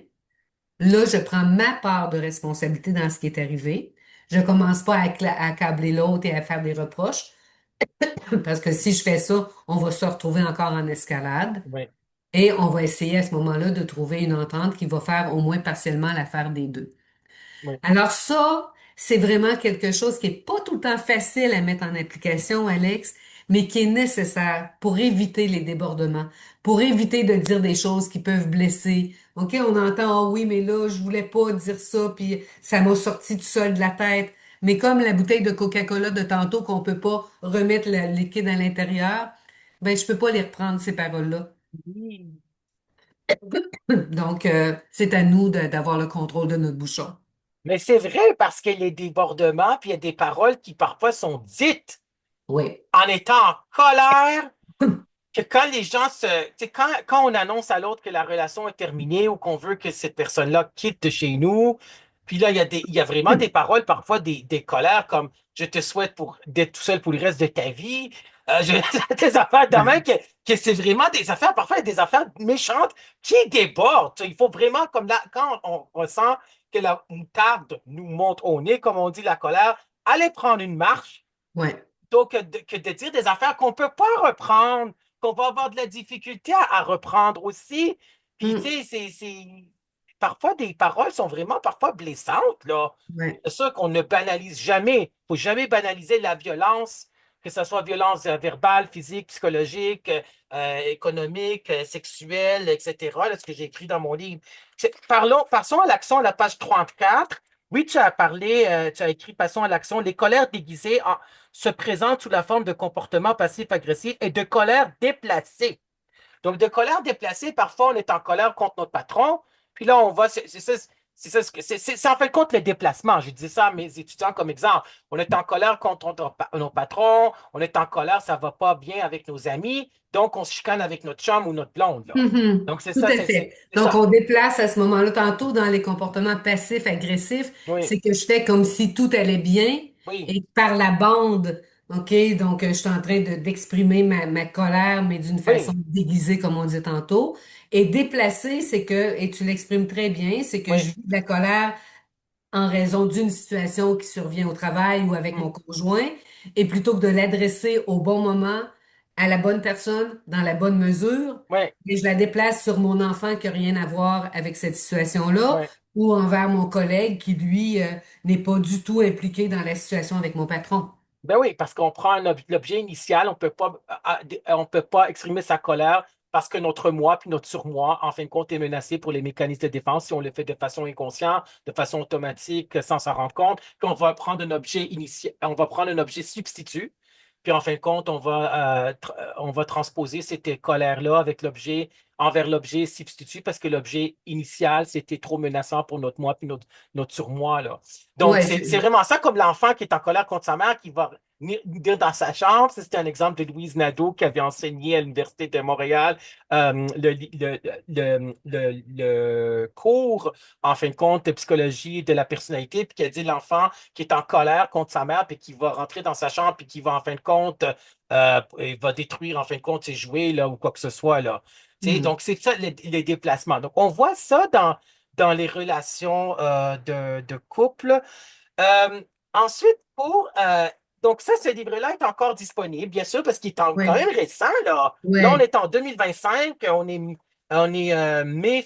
là, je prends ma part de responsabilité dans ce qui est arrivé. Je commence pas à accabler l'autre et à faire des reproches, parce que si je fais ça, on va se retrouver encore en escalade. oui, Et on va essayer à ce moment-là de trouver une entente qui va faire au moins partiellement l'affaire des deux. oui. Alors ça, c'est vraiment quelque chose qui est pas tout le temps facile à mettre en application, Alex, mais qui est nécessaire pour éviter les débordements, pour éviter de dire des choses qui peuvent blesser. OK, on entend, ah oui, mais là, je voulais pas dire ça, puis ça m'a sorti tout seul de la tête. Mais comme la bouteille de Coca-Cola de tantôt qu'on peut pas remettre le liquide à l'intérieur, ben je peux pas les reprendre, ces paroles-là. Oui. Donc, c'est à nous d'avoir le contrôle de notre bouchon. Mais c'est vrai parce qu'il y a des débordements, puis il y a des paroles qui parfois sont dites Oui. en étant en colère, que quand les gens se... Tu sais, quand on annonce à l'autre que la relation est terminée ou qu'on veut que cette personne-là quitte de chez nous, puis là, il y a vraiment des paroles, parfois des colères comme «Je te souhaite d'être tout seul pour le reste de ta vie». Des affaires de même que c'est vraiment des affaires, parfois il y a des affaires méchantes qui débordent. Tu sais, il faut vraiment, comme là, quand on ressent que la moutarde nous monte au nez, comme on dit, la colère, aller prendre une marche Ouais. plutôt que de dire des affaires qu'on ne peut pas reprendre, qu'on va avoir de la difficulté à reprendre aussi. Puis, Mm. tu sais, parfois, des paroles sont vraiment parfois blessantes, là. Ouais. C'est ça qu'on ne banalise jamais. Il ne faut jamais banaliser la violence que ce soit violence verbale, physique, psychologique, économique, sexuelle, etc. Là, ce que j'ai écrit dans mon livre. Passons à l'action à la page 34. Oui, tu as parlé, tu as écrit Passons à l'action. Les colères déguisées se présentent sous la forme de comportements passifs-agressifs et de colère déplacée. Donc, de colère déplacée, parfois, on est en colère contre notre patron. Puis là, on va. C'est en fin de compte le déplacement. J'ai dit ça à mes étudiants comme exemple. On est en colère contre nos patrons. On est en colère, ça va pas bien avec nos amis. Donc, on se chicane avec notre chum ou notre blonde, là. Mhm. Donc, c'est Tout ça, à fait. c'est Donc, ça. on déplace à ce moment-là, tantôt dans les comportements passifs, agressifs, Oui, c'est que je fais comme si tout allait bien oui, et par la bande, OK, donc je suis en train d'exprimer ma colère, mais d'une façon oui, déguisée, comme on dit tantôt. Et déplacer, c'est que, et tu l'exprimes très bien, c'est que je oui. vis de la colère en raison d'une situation qui survient au travail ou avec Mhm. mon conjoint, et plutôt que de l'adresser au bon moment, à la bonne personne, dans la bonne mesure, Oui, et je la déplace sur mon enfant qui n'a rien à voir avec cette situation-là, oui. ou envers mon collègue qui, lui, n'est pas du tout impliqué dans la situation avec mon patron. Ben oui, parce qu'on prend l'objet initial, on peut pas exprimer sa colère parce que notre moi puis notre surmoi, en fin de compte, est menacé pour les mécanismes de défense si on le fait de façon inconsciente, de façon automatique, sans s'en rendre compte. Puis on va prendre un objet initial, on va prendre un objet substitut. Puis en fin de compte, on va transposer cette colère-là avec l'objet envers l'objet substitut parce que l'objet initial, c'était trop menaçant pour notre moi puis notre surmoi, là. Donc, Ouais, c'est vraiment ça comme l'enfant qui est en colère contre sa mère qui va venir dans sa chambre. Ça, c'était un exemple de Louise Nadeau qui avait enseigné à l'Université de Montréal le cours, en fin de compte, de psychologie de la personnalité, puis qui a dit l'enfant qui est en colère contre sa mère, puis qui va rentrer dans sa chambre, puis qui va, en fin de compte, il va détruire, en fin de compte, ses jouets, là, ou quoi que ce soit, là. Tu sais, Hmm. donc, c'est ça, les déplacements. Donc, on voit ça dans les relations de couple. Euh, ensuite, donc ça, ce livre-là est encore disponible, bien sûr, parce qu'il est quand Ouais, même récent, là. Là, on ouais, est en 2025,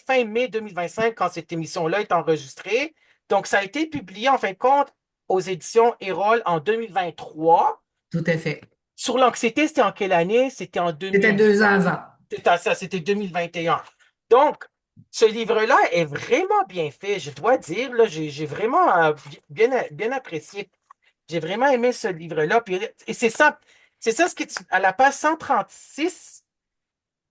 fin mai 2025 quand cette émission-là est enregistrée. Donc, ça a été publié, en fin de compte, aux éditions Erol en 2023. tout à fait. Sur l'anxiété, c'était en quelle année? C'était en C'était 2000. 2 ans avant. C'était ça, c'était 2021. Donc, ce livre-là est vraiment bien fait, je dois dire. Là, j'ai vraiment bien apprécié. J'ai vraiment aimé ce livre-là. Et c'est ça à la page 136,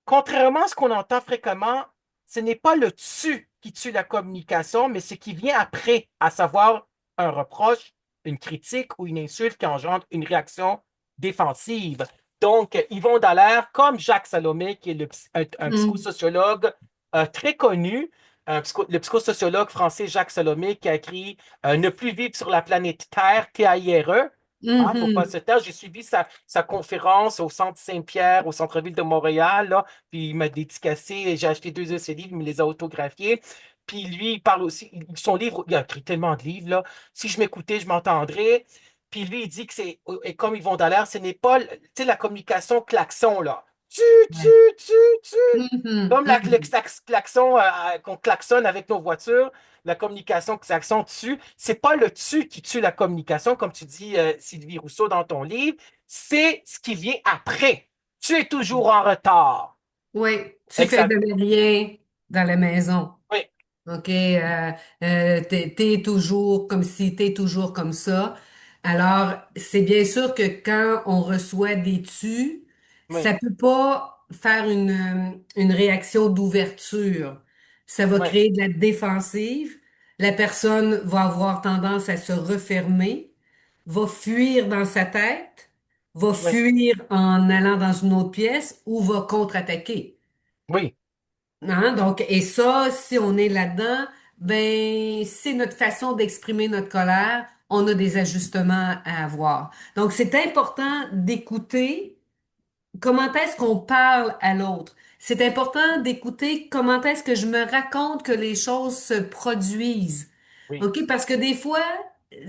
contrairement à ce qu'on entend fréquemment, ce n'est pas le tu qui tue la communication, mais ce qui vient après, à savoir un reproche, une critique ou une insulte qui engendre une réaction défensive. Donc, Yvon Dallaire, comme Jacques Salomé, qui est un Hmm. psychosociologue très connu, le psychosociologue français Jacques Salomé, qui a écrit Ne plus vivre sur la planète Terre, TAIRE. Hein, faut pas Mhm. se taire. J'ai suivi sa conférence au Centre Saint-Pierre, au centre-ville de Montréal, là, puis il m'a dédicacé, j'ai acheté deux de ses livres, il me les a autographiés. Puis lui, il parle aussi, son livre, il a écrit tellement de livres, là. Si je m'écoutais, je m'entendrais. Puis lui, il dit que et comme Yvon Dallaire, ce n'est pas, tu sais, la communication klaxon, là. Tu, tu, Ouais. tu, tu. Mhm. Comme le Mhm. klaxon qu'on klaxonne avec nos voitures, la communication klaxon dessus, c'est pas le tu qui tue la communication, comme tu dis, Sylvie Rousseau, dans ton livre, c'est ce qui vient après. Tu es toujours en retard. Oui, tu fais Exact. de rien dans la maison. Oui, OK? T'es toujours comme si t'es toujours comme ça. Alors, c'est bien sûr que quand on reçoit des tus, oui, ça peut pas faire une réaction d'ouverture. Ça va oui, créer de la défensive. La personne va avoir tendance à se refermer, va fuir dans sa tête, va oui, fuir en allant dans une autre pièce ou va contre-attaquer. oui, Hein? Donc, et ça, si on est là-dedans, ben, c'est notre façon d'exprimer notre colère. On a des ajustements à avoir. Donc, c'est important d'écouter comment est-ce qu'on parle à l'autre. C'est important d'écouter comment est-ce que je me raconte que les choses se produisent. oui, OK? Parce que des fois,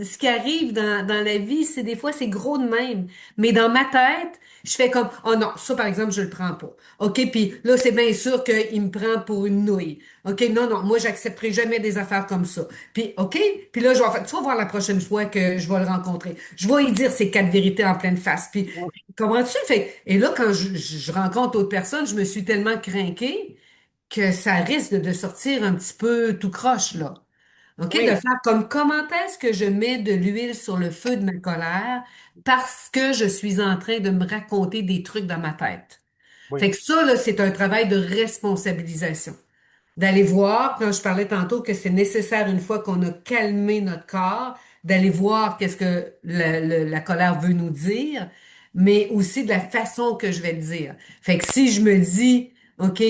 ce qui arrive dans la vie, c'est des fois, c'est gros de même. Mais dans ma tête, je fais comme, oh non, ça, par exemple, je le prends pas. OK, puis là, c'est bien sûr qu'il me prend pour une nouille. OK, non, non, moi, j'accepterai jamais des affaires comme ça. Puis, OK, puis là, je vais faire, tu vas voir la prochaine fois que je vais le rencontrer. Je vais lui dire ces quatre vérités en pleine face. Puis, Oui, comprends-tu? Fait, et là, quand je rencontre d'autres personnes, je me suis tellement craquée que ça risque de sortir un petit peu tout croche, là. OK? De oui, faire comme comment est-ce que je mets de l'huile sur le feu de ma colère parce que je suis en train de me raconter des trucs dans ma tête. Fait oui, que ça, là, c'est un travail de responsabilisation. D'aller voir, quand je parlais tantôt que c'est nécessaire une fois qu'on a calmé notre corps, d'aller voir qu'est-ce que la colère veut nous dire, mais aussi de la façon que je vais le dire. Fait que si je me dis, OK,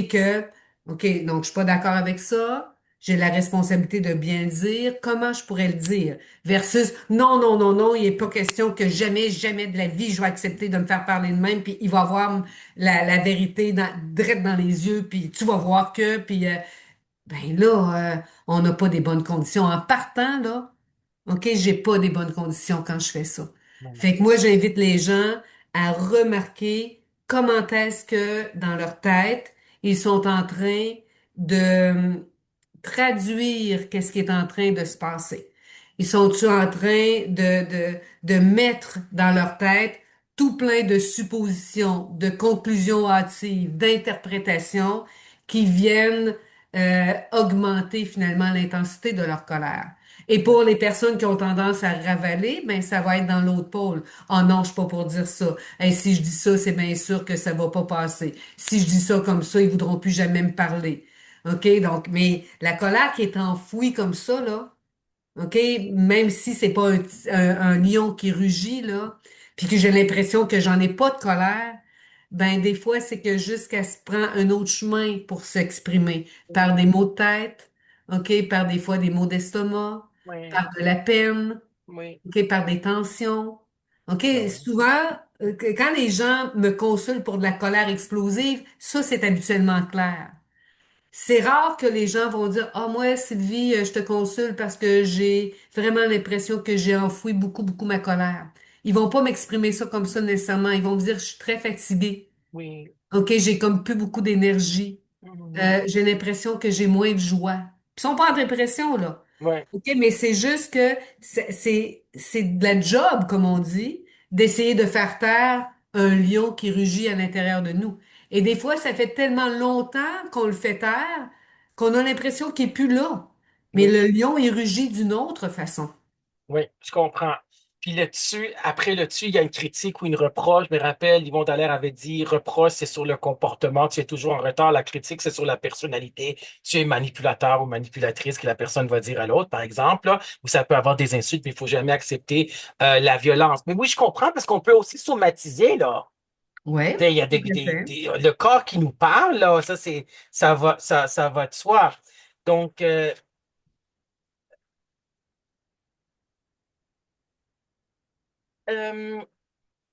donc je suis pas d'accord avec ça, j'ai la responsabilité de bien le dire, comment je pourrais le dire? Versus, non, non, non, non, il n'est pas question que jamais, jamais de la vie, je vais accepter de me faire parler de même, puis il va voir la vérité direct dans les yeux, puis tu vas voir que, puis ben là, on n'a pas des bonnes conditions. En partant, là, OK, j'ai pas des bonnes conditions quand je fais ça. voilà. Fait que moi, j'invite les gens à remarquer comment est-ce que dans leur tête, ils sont en train de traduire qu'est-ce qui est en train de se passer. Ils sont-ils en train de mettre dans leur tête tout plein de suppositions, de conclusions hâtives, d'interprétations qui viennent augmenter finalement l'intensité de leur colère. Et Ouais, pour les personnes qui ont tendance à ravaler, ben ça va être dans l'autre pôle. Oh non, je suis pas pour dire ça. Et si je dis ça, c'est bien sûr que ça va pas passer. Si je dis ça comme ça, ils voudront plus jamais me parler. OK? Donc, mais la colère qui est enfouie comme ça, là, OK? Même si c'est pas un lion qui rugit, là, puis que j'ai l'impression que j'en ai pas de colère, ben, des fois, c'est que juste qu'elle se prend un autre chemin pour s'exprimer par des mots de tête, OK? Par des fois des mots d'estomac, ouais, par de la peine, oui, OK? Par des tensions. OK? ben oui, Souvent, quand les gens me consultent pour de la colère explosive, ça, c'est habituellement clair. C'est rare que les gens vont dire, ah, moi, Sylvie, je te consulte parce que j'ai vraiment l'impression que j'ai enfoui beaucoup, beaucoup ma colère. Ils vont pas m'exprimer ça comme ça nécessairement. Ils vont me dire, je suis très fatiguée. oui, OK, j'ai comme plus beaucoup d'énergie. mhm, J'ai l'impression que j'ai moins de joie. Ils sont pas en dépression, là. ouais, OK, mais c'est juste que c'est de la job, comme on dit, d'essayer de faire taire un lion qui rugit à l'intérieur de nous. Et des fois, ça fait tellement longtemps qu'on le fait taire qu'on a l'impression qu'il est plus là. Mais oui. le lion, il rugit d'une autre façon. Oui, je comprends. Puis là-dessus, après là-dessus, il y a une critique ou une reproche. Je me rappelle, Yvon Dallaire avait dit, reproche, c'est sur le comportement, tu es toujours en retard. La critique, c'est sur la personnalité. Tu es manipulateur ou manipulatrice que la personne va dire à l'autre, par exemple, là, où ça peut avoir des insultes, mais il faut jamais accepter la violence. Mais oui, je comprends parce qu'on peut aussi somatiser, là. Oui, Tu sais, il y a tout à fait. le corps qui nous parle, là, ça va de soi. Donc, euh,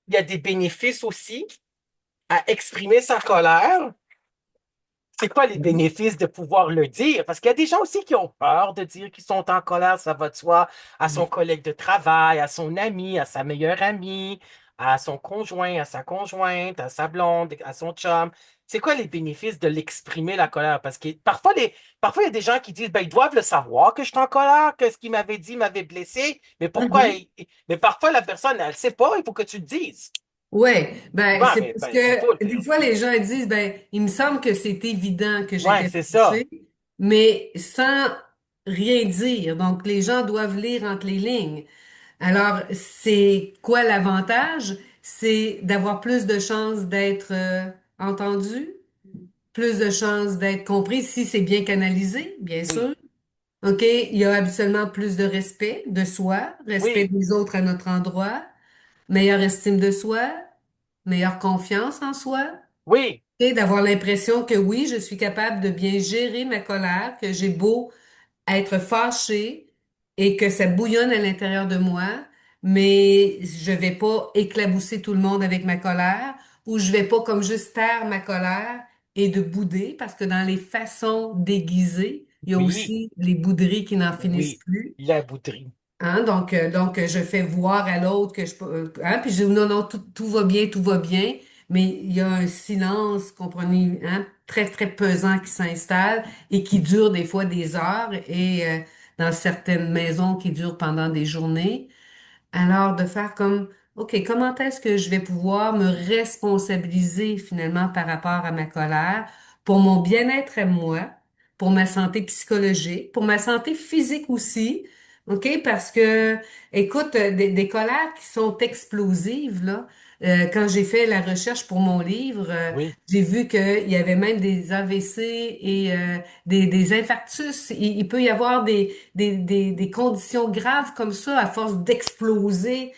il y a des bénéfices aussi à exprimer sa colère. C'est quoi les bénéfices de pouvoir le dire? Parce qu'il y a des gens aussi qui ont peur de dire qu'ils sont en colère, ça va de soi, à son collègue de travail, à son ami, à sa meilleure amie, à son conjoint, à sa conjointe, à sa blonde, à son chum. C'est quoi les bénéfices de l'exprimer, la colère? Parce que parfois, il y a des gens qui disent, ben, ils doivent le savoir que je suis en colère, que ce qu'il m'avait dit m'avait blessé, mais Mhm. mais parfois, la personne, elle ne sait pas, il faut que tu le dises. Ouais, ben Souvent, c'est mais parce ben, il faut le que des dire. fois les gens ils disent ben il me semble que c'est évident que Ouais, j'étais c'est ça. fâchée, mais sans rien dire. Donc les gens doivent lire entre les lignes. Alors c'est quoi l'avantage? C'est d'avoir plus de chances d'être entendu, plus de chances d'être compris si c'est bien canalisé, bien Oui, sûr. OK, il y a habituellement plus de respect de soi, respect oui, des autres à notre endroit, meilleure estime de soi, meilleure confiance en soi, oui. et d'avoir l'impression que oui, je suis capable de bien gérer ma colère, que j'ai beau être fâchée et que ça bouillonne à l'intérieur de moi, mais je vais pas éclabousser tout le monde avec ma colère ou je vais pas comme juste taire ma colère et de bouder parce que dans les façons déguisées, il y a Oui, aussi les bouderies qui n'en finissent oui, plus. la bouterie. Hein, donc, je fais voir à l'autre que je peux, hein, puis je dis non, non, tout va bien, mais il y a un silence, comprenez, hein, très, très pesant qui s'installe et qui dure des fois des heures et dans certaines maisons qui durent pendant des journées. Alors, de faire comme, OK, comment est-ce que je vais pouvoir me responsabiliser finalement par rapport à ma colère pour mon bien-être à moi, pour ma santé psychologique, pour ma santé physique aussi, OK? Parce que, écoute, des colères qui sont explosives, là, quand j'ai fait la recherche pour mon livre, Oui, j'ai vu qu'il y avait même des AVC et des infarctus. Il peut y avoir des conditions graves comme ça à force d'exploser,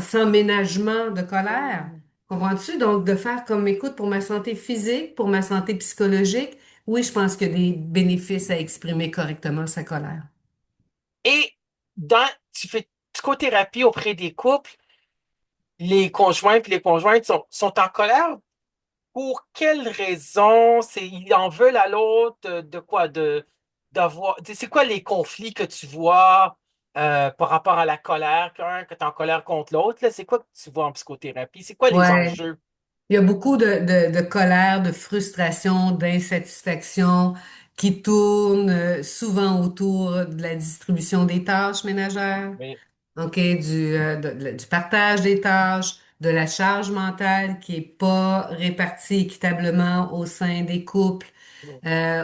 sans ménagement de colère. oui. Comprends-tu? Donc, de faire comme, écoute, pour ma santé physique, pour ma santé psychologique, oui, je pense qu'il y a des bénéfices à exprimer correctement sa colère. Et tu fais psychothérapie auprès des couples, les conjoints puis les conjointes sont en colère. Pour quelle raison? Ils en veulent à l'autre de quoi? D'avoir. C'est quoi les conflits que tu vois par rapport à la colère, qu'un, que tu es en colère contre l'autre, là? C'est quoi que tu vois en psychothérapie? C'est quoi les Ouais. enjeux? Il y a beaucoup de colère, de frustration, d'insatisfaction qui tournent souvent autour de la distribution des tâches ménagères. Oui, OK, du partage des tâches, de la charge mentale qui est pas répartie équitablement au sein des couples, oui,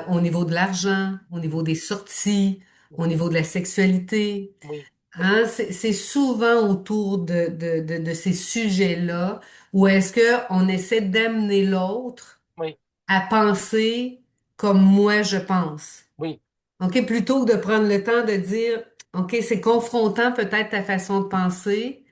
au niveau de l'argent, au niveau des sorties, au niveau de la sexualité. oui, Hein, c'est souvent autour de ces sujets-là où est-ce que on essaie d'amener l'autre oui, à penser comme moi je pense. oui, OK, plutôt que de prendre le temps de dire, OK, c'est confrontant peut-être ta façon de penser.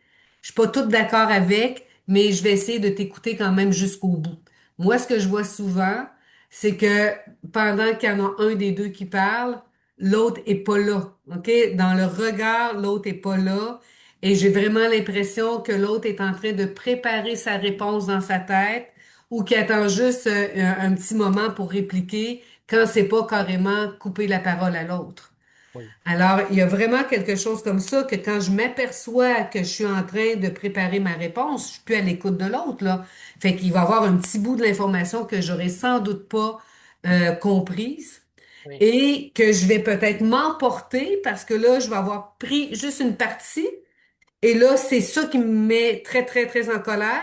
Je suis pas toute d'accord avec, mais je vais essayer de t'écouter quand même jusqu'au bout. Moi, ce que je vois souvent, c'est que pendant qu'il y en a un des deux qui parle, l'autre est pas là. OK? Dans le regard, l'autre est pas là. Et j'ai vraiment l'impression que l'autre est en train de préparer sa réponse dans sa tête ou qu'il attend juste un petit moment pour répliquer quand c'est pas carrément couper la parole à l'autre. oui, Alors, il y a vraiment quelque chose comme ça que quand je m'aperçois que je suis en train de préparer ma réponse, je suis plus à l'écoute de l'autre, là. Fait qu'il va y avoir un petit bout de l'information que j'aurais sans doute pas comprise oui, et que je vais peut-être m'emporter parce que là, je vais avoir pris juste une partie et là, c'est ça qui me met très, très, très en colère.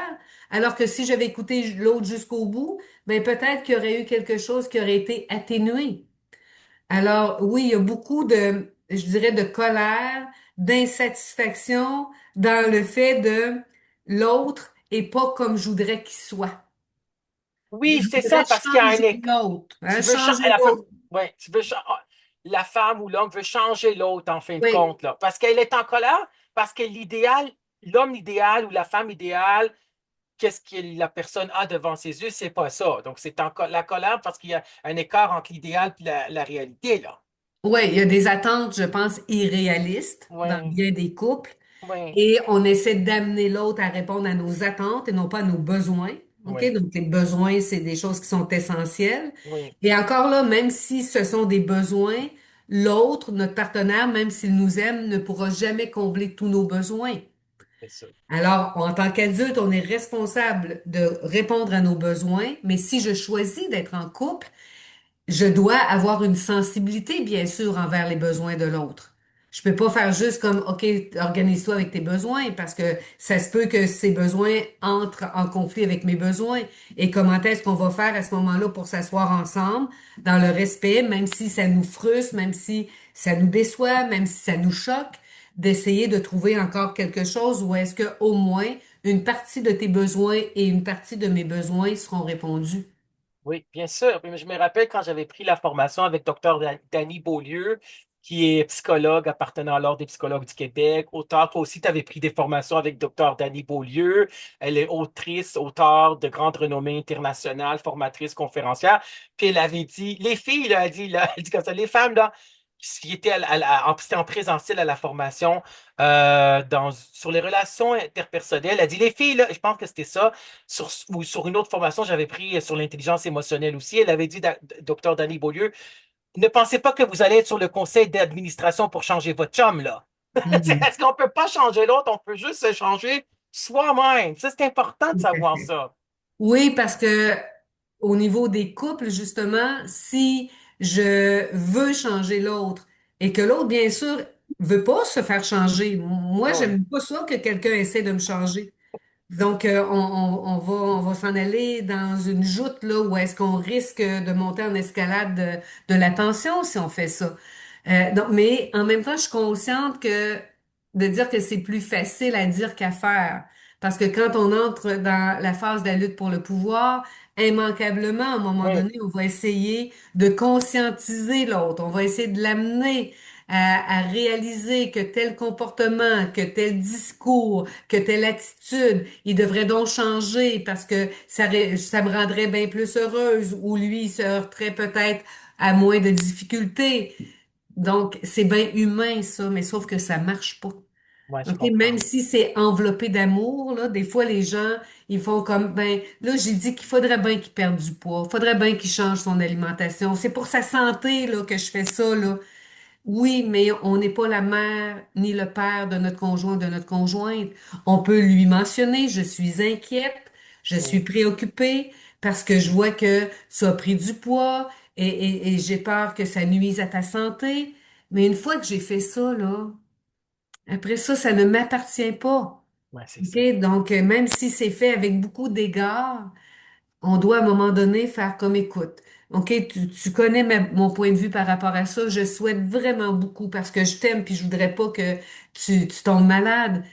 Alors que si j'avais écouté l'autre jusqu'au bout, ben peut-être qu'il y aurait eu quelque chose qui aurait été atténué. Alors, oui, il y a beaucoup je dirais, de colère, d'insatisfaction dans le fait de l'autre est pas comme je voudrais qu'il soit. oui, Je c'est ça, voudrais parce qu'il y a un changer écart. l'autre, hein, Tu veux changer la femme, l'autre. ouais, la femme ou l'homme veut changer l'autre en fin de Oui, compte, là, parce qu'elle est en colère, parce que l'homme idéal ou la femme idéale, qu'est-ce que la personne a devant ses yeux, c'est pas ça. Donc, c'est la colère parce qu'il y a un écart entre l'idéal et la réalité, là. oui, il y a des attentes, je pense, irréalistes dans Oui, bien des couples. oui, Et on essaie d'amener l'autre à répondre à nos attentes et non pas à nos besoins. OK? oui, Donc, les besoins, c'est des choses qui sont essentielles. oui, Et encore là, même si ce sont des besoins, l'autre, notre partenaire, même s'il nous aime, ne pourra jamais combler tous nos besoins. c'est ça. Alors, en tant qu'adulte, on est responsable de répondre à nos besoins, mais si je choisis d'être en couple, je dois avoir une sensibilité, bien sûr, envers les besoins de l'autre. Je peux pas faire juste comme, OK, organise-toi avec tes besoins, parce que ça se peut que ces besoins entrent en conflit avec mes besoins. Et comment est-ce qu'on va faire à ce moment-là pour s'asseoir ensemble, dans le respect, même si ça nous frustre, même si ça nous déçoit, même si ça nous choque, d'essayer de trouver encore quelque chose où est-ce que, au moins, une partie de tes besoins et une partie de mes besoins seront répondus. Oui, bien sûr. Puis, je me rappelle quand j'avais pris la formation avec Dr. Danny Beaulieu, qui est psychologue appartenant à l'Ordre des psychologues du Québec, auteur. Toi aussi, tu avais pris des formations avec Dr. Danny Beaulieu. Elle est autrice, auteure de grande renommée internationale, formatrice, conférencière. Puis elle avait dit, les filles, là, elle dit comme ça, les femmes, là, qui étaient c'était en présentiel à la formation sur les relations interpersonnelles. Elle a dit, les filles, là, je pense que c'était ça ou sur une autre formation, j'avais pris sur l'intelligence émotionnelle aussi. Elle avait dit, docteur Danny Beaulieu, ne pensez pas que vous allez être sur le conseil d'administration pour changer votre chum, là. Mhm. Est-ce qu'on peut pas changer l'autre? On peut juste se changer soi-même. Ça, c'est important de Tout à savoir fait. ça. Oui, parce que au niveau des couples, justement, si je veux changer l'autre et que l'autre, bien sûr, veut pas se faire changer, moi, Oui, j'aime pas ça que quelqu'un essaie de me changer. Donc, on va s'en aller dans une joute là où est-ce qu'on risque de monter en escalade de la tension si on fait ça. Donc, mais en même temps, je suis consciente que de dire que c'est plus facile à dire qu'à faire. Parce que quand on entre dans la phase de la lutte pour le pouvoir, immanquablement, à un moment oui, donné, on va essayer de conscientiser l'autre. On va essayer de l'amener à réaliser que tel comportement, que tel discours, que telle attitude, il devrait donc changer parce que ça me rendrait bien plus heureuse ou lui, il se heurterait peut-être à moins de difficultés. Donc, c'est bien humain, ça, mais sauf que ça marche pas. moi, je OK? Même comprends. si c'est enveloppé d'amour, là, des fois, les gens, ils font comme, ben, là, j'ai dit qu'il faudrait bien qu'il perde du poids, faudrait bien qu'il change son alimentation. C'est pour sa santé, là, que je fais ça, là. Oui, mais on n'est pas la mère ni le père de notre conjoint ou de notre conjointe. On peut lui mentionner, je suis inquiète, je suis Oui, préoccupée parce que je vois que tu as pris du poids et j'ai peur que ça nuise à ta santé. Mais une fois que j'ai fait ça, là, après ça, ça ne m'appartient pas. ouais, c'est ça. OK? Donc, même si c'est fait avec beaucoup d'égards, on doit à un moment donné faire comme écoute. OK, tu connais mon point de vue par rapport à ça. Je souhaite vraiment beaucoup parce que je t'aime puis je voudrais pas que tu tombes malade.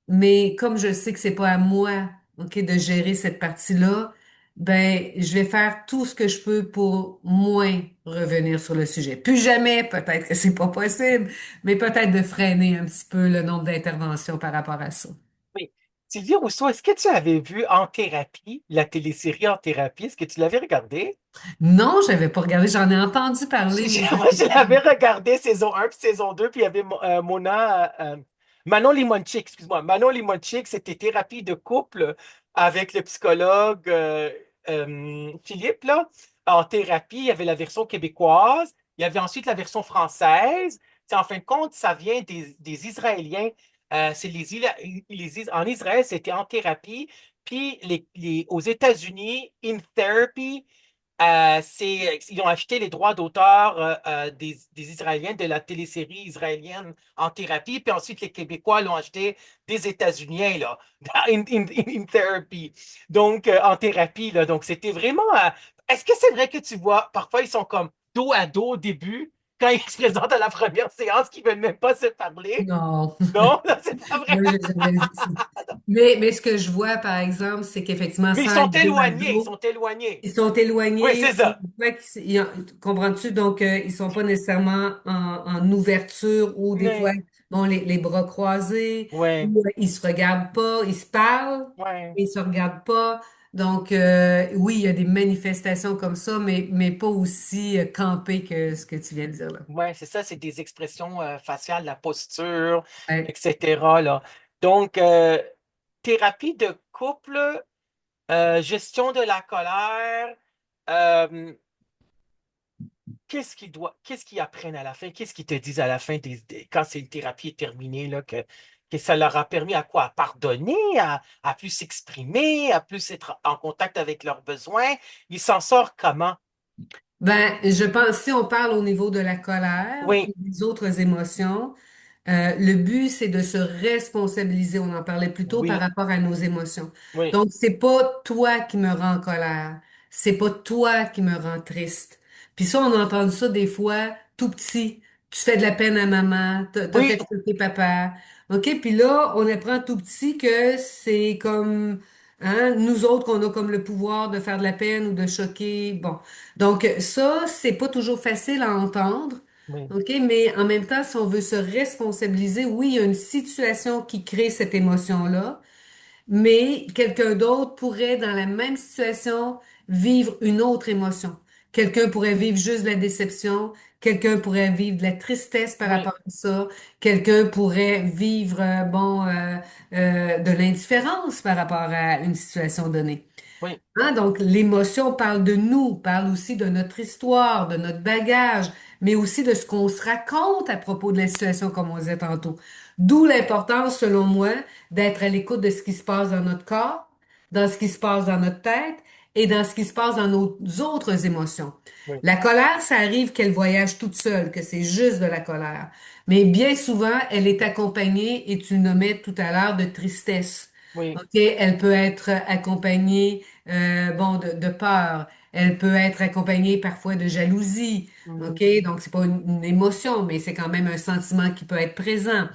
Mais comme je sais que c'est pas à moi, OK, de gérer cette partie-là, ben, je vais faire tout ce que je peux pour moins revenir sur le sujet. Plus jamais, peut-être que c'est pas possible, mais peut-être de freiner un petit peu le nombre d'interventions par rapport à ça. Oui. Sylvie Rousseau, est-ce que tu avais vu En thérapie, la télésérie En thérapie? Est-ce que tu l'avais regardée? Non, j'avais pas regardé, j'en ai entendu parler, mais Moi, j'avais je pas. l'avais regardé saison 1 puis saison 2, puis il y avait Manon Limonchik, excuse-moi. Manon Limonchik, c'était thérapie de couple avec le psychologue Philippe, là. En thérapie, il y avait la version québécoise, il y avait ensuite la version française. En fin de compte, ça vient des Israéliens. C'est en Israël, c'était en thérapie. Puis aux États-Unis, In Therapy, ils ont acheté les droits d'auteur des Israéliens de la télésérie israélienne En thérapie, puis ensuite les Québécois l'ont acheté des États-Unis, là, in Therapy. Donc, en thérapie, là. Donc, c'était vraiment. Est-ce que c'est vrai que tu vois, parfois, ils sont comme dos à dos au début, quand ils se présentent à la première séance, qu'ils ne veulent même pas se parler? Non, Non, non, c'est pas vrai. moi, j'ai jamais vu ça. Mais ce que je vois, par exemple, c'est qu'effectivement, Mais ils sans sont être dos à éloignés, ils dos, sont éloignés. ils sont Oui, éloignés. c'est ça. Comprends-tu? Donc, ils sont pas nécessairement en ouverture ou des fois, Mais, bon, les bras croisés, ouais, ou ils se regardent pas, ils se parlent, ouais. mais ils se regardent pas. Donc, oui, il y a des manifestations comme ça, mais pas aussi campées que ce que tu viens de dire là. Ouais, c'est ça, c'est des expressions faciales, la posture, Ouais. etc. là. Donc, thérapie de couple, gestion de la colère, euh, qu'est-ce qu'ils apprennent à la fin? Qu'est-ce qu'ils te disent à la fin quand c'est une thérapie est terminée, là, que ça leur a permis à quoi? À pardonner, à plus s'exprimer, à plus être en contact avec leurs besoins. Ils s'en sortent comment? Ben, je pense, si on parle au niveau de la colère Oui, ou des autres émotions, le but, c'est de se responsabiliser. On en parlait plus tôt par oui, rapport à nos émotions. oui, Donc, c'est pas toi qui me rends en colère. C'est pas toi qui me rend triste. Puis ça, on a entendu ça des fois, tout petit. Tu fais de la peine à maman, t'as oui, fait choquer papa. OK? Puis là, on apprend tout petit que c'est comme, hein, nous autres qu'on a comme le pouvoir de faire de la peine ou de choquer. Bon. Donc, ça, c'est pas toujours facile à entendre. oui, OK, mais en même temps, si on veut se responsabiliser, oui, il y a une situation qui crée cette émotion-là, mais quelqu'un d'autre pourrait, dans la même situation, vivre une autre émotion. Quelqu'un pourrait vivre juste de la déception, quelqu'un pourrait vivre de la tristesse par oui, rapport à ça, quelqu'un pourrait vivre, de l'indifférence par rapport à une situation donnée. oui. Hein, donc, l'émotion parle de nous, parle aussi de notre histoire, de notre bagage, mais aussi de ce qu'on se raconte à propos de la situation, comme on disait tantôt. D'où l'importance, selon moi, d'être à l'écoute de ce qui se passe dans notre corps, dans ce qui se passe dans notre tête et dans ce qui se passe dans nos autres émotions. Oui, La colère, ça arrive qu'elle voyage toute seule, que c'est juste de la colère. Mais bien souvent, elle est accompagnée, et tu le nommais tout à l'heure, de tristesse. oui, OK? Elle peut être accompagnée, bon, de peur. Elle peut être accompagnée parfois de jalousie. OK? mhm, Donc, c'est pas une émotion, mais c'est quand même un sentiment qui peut être présent.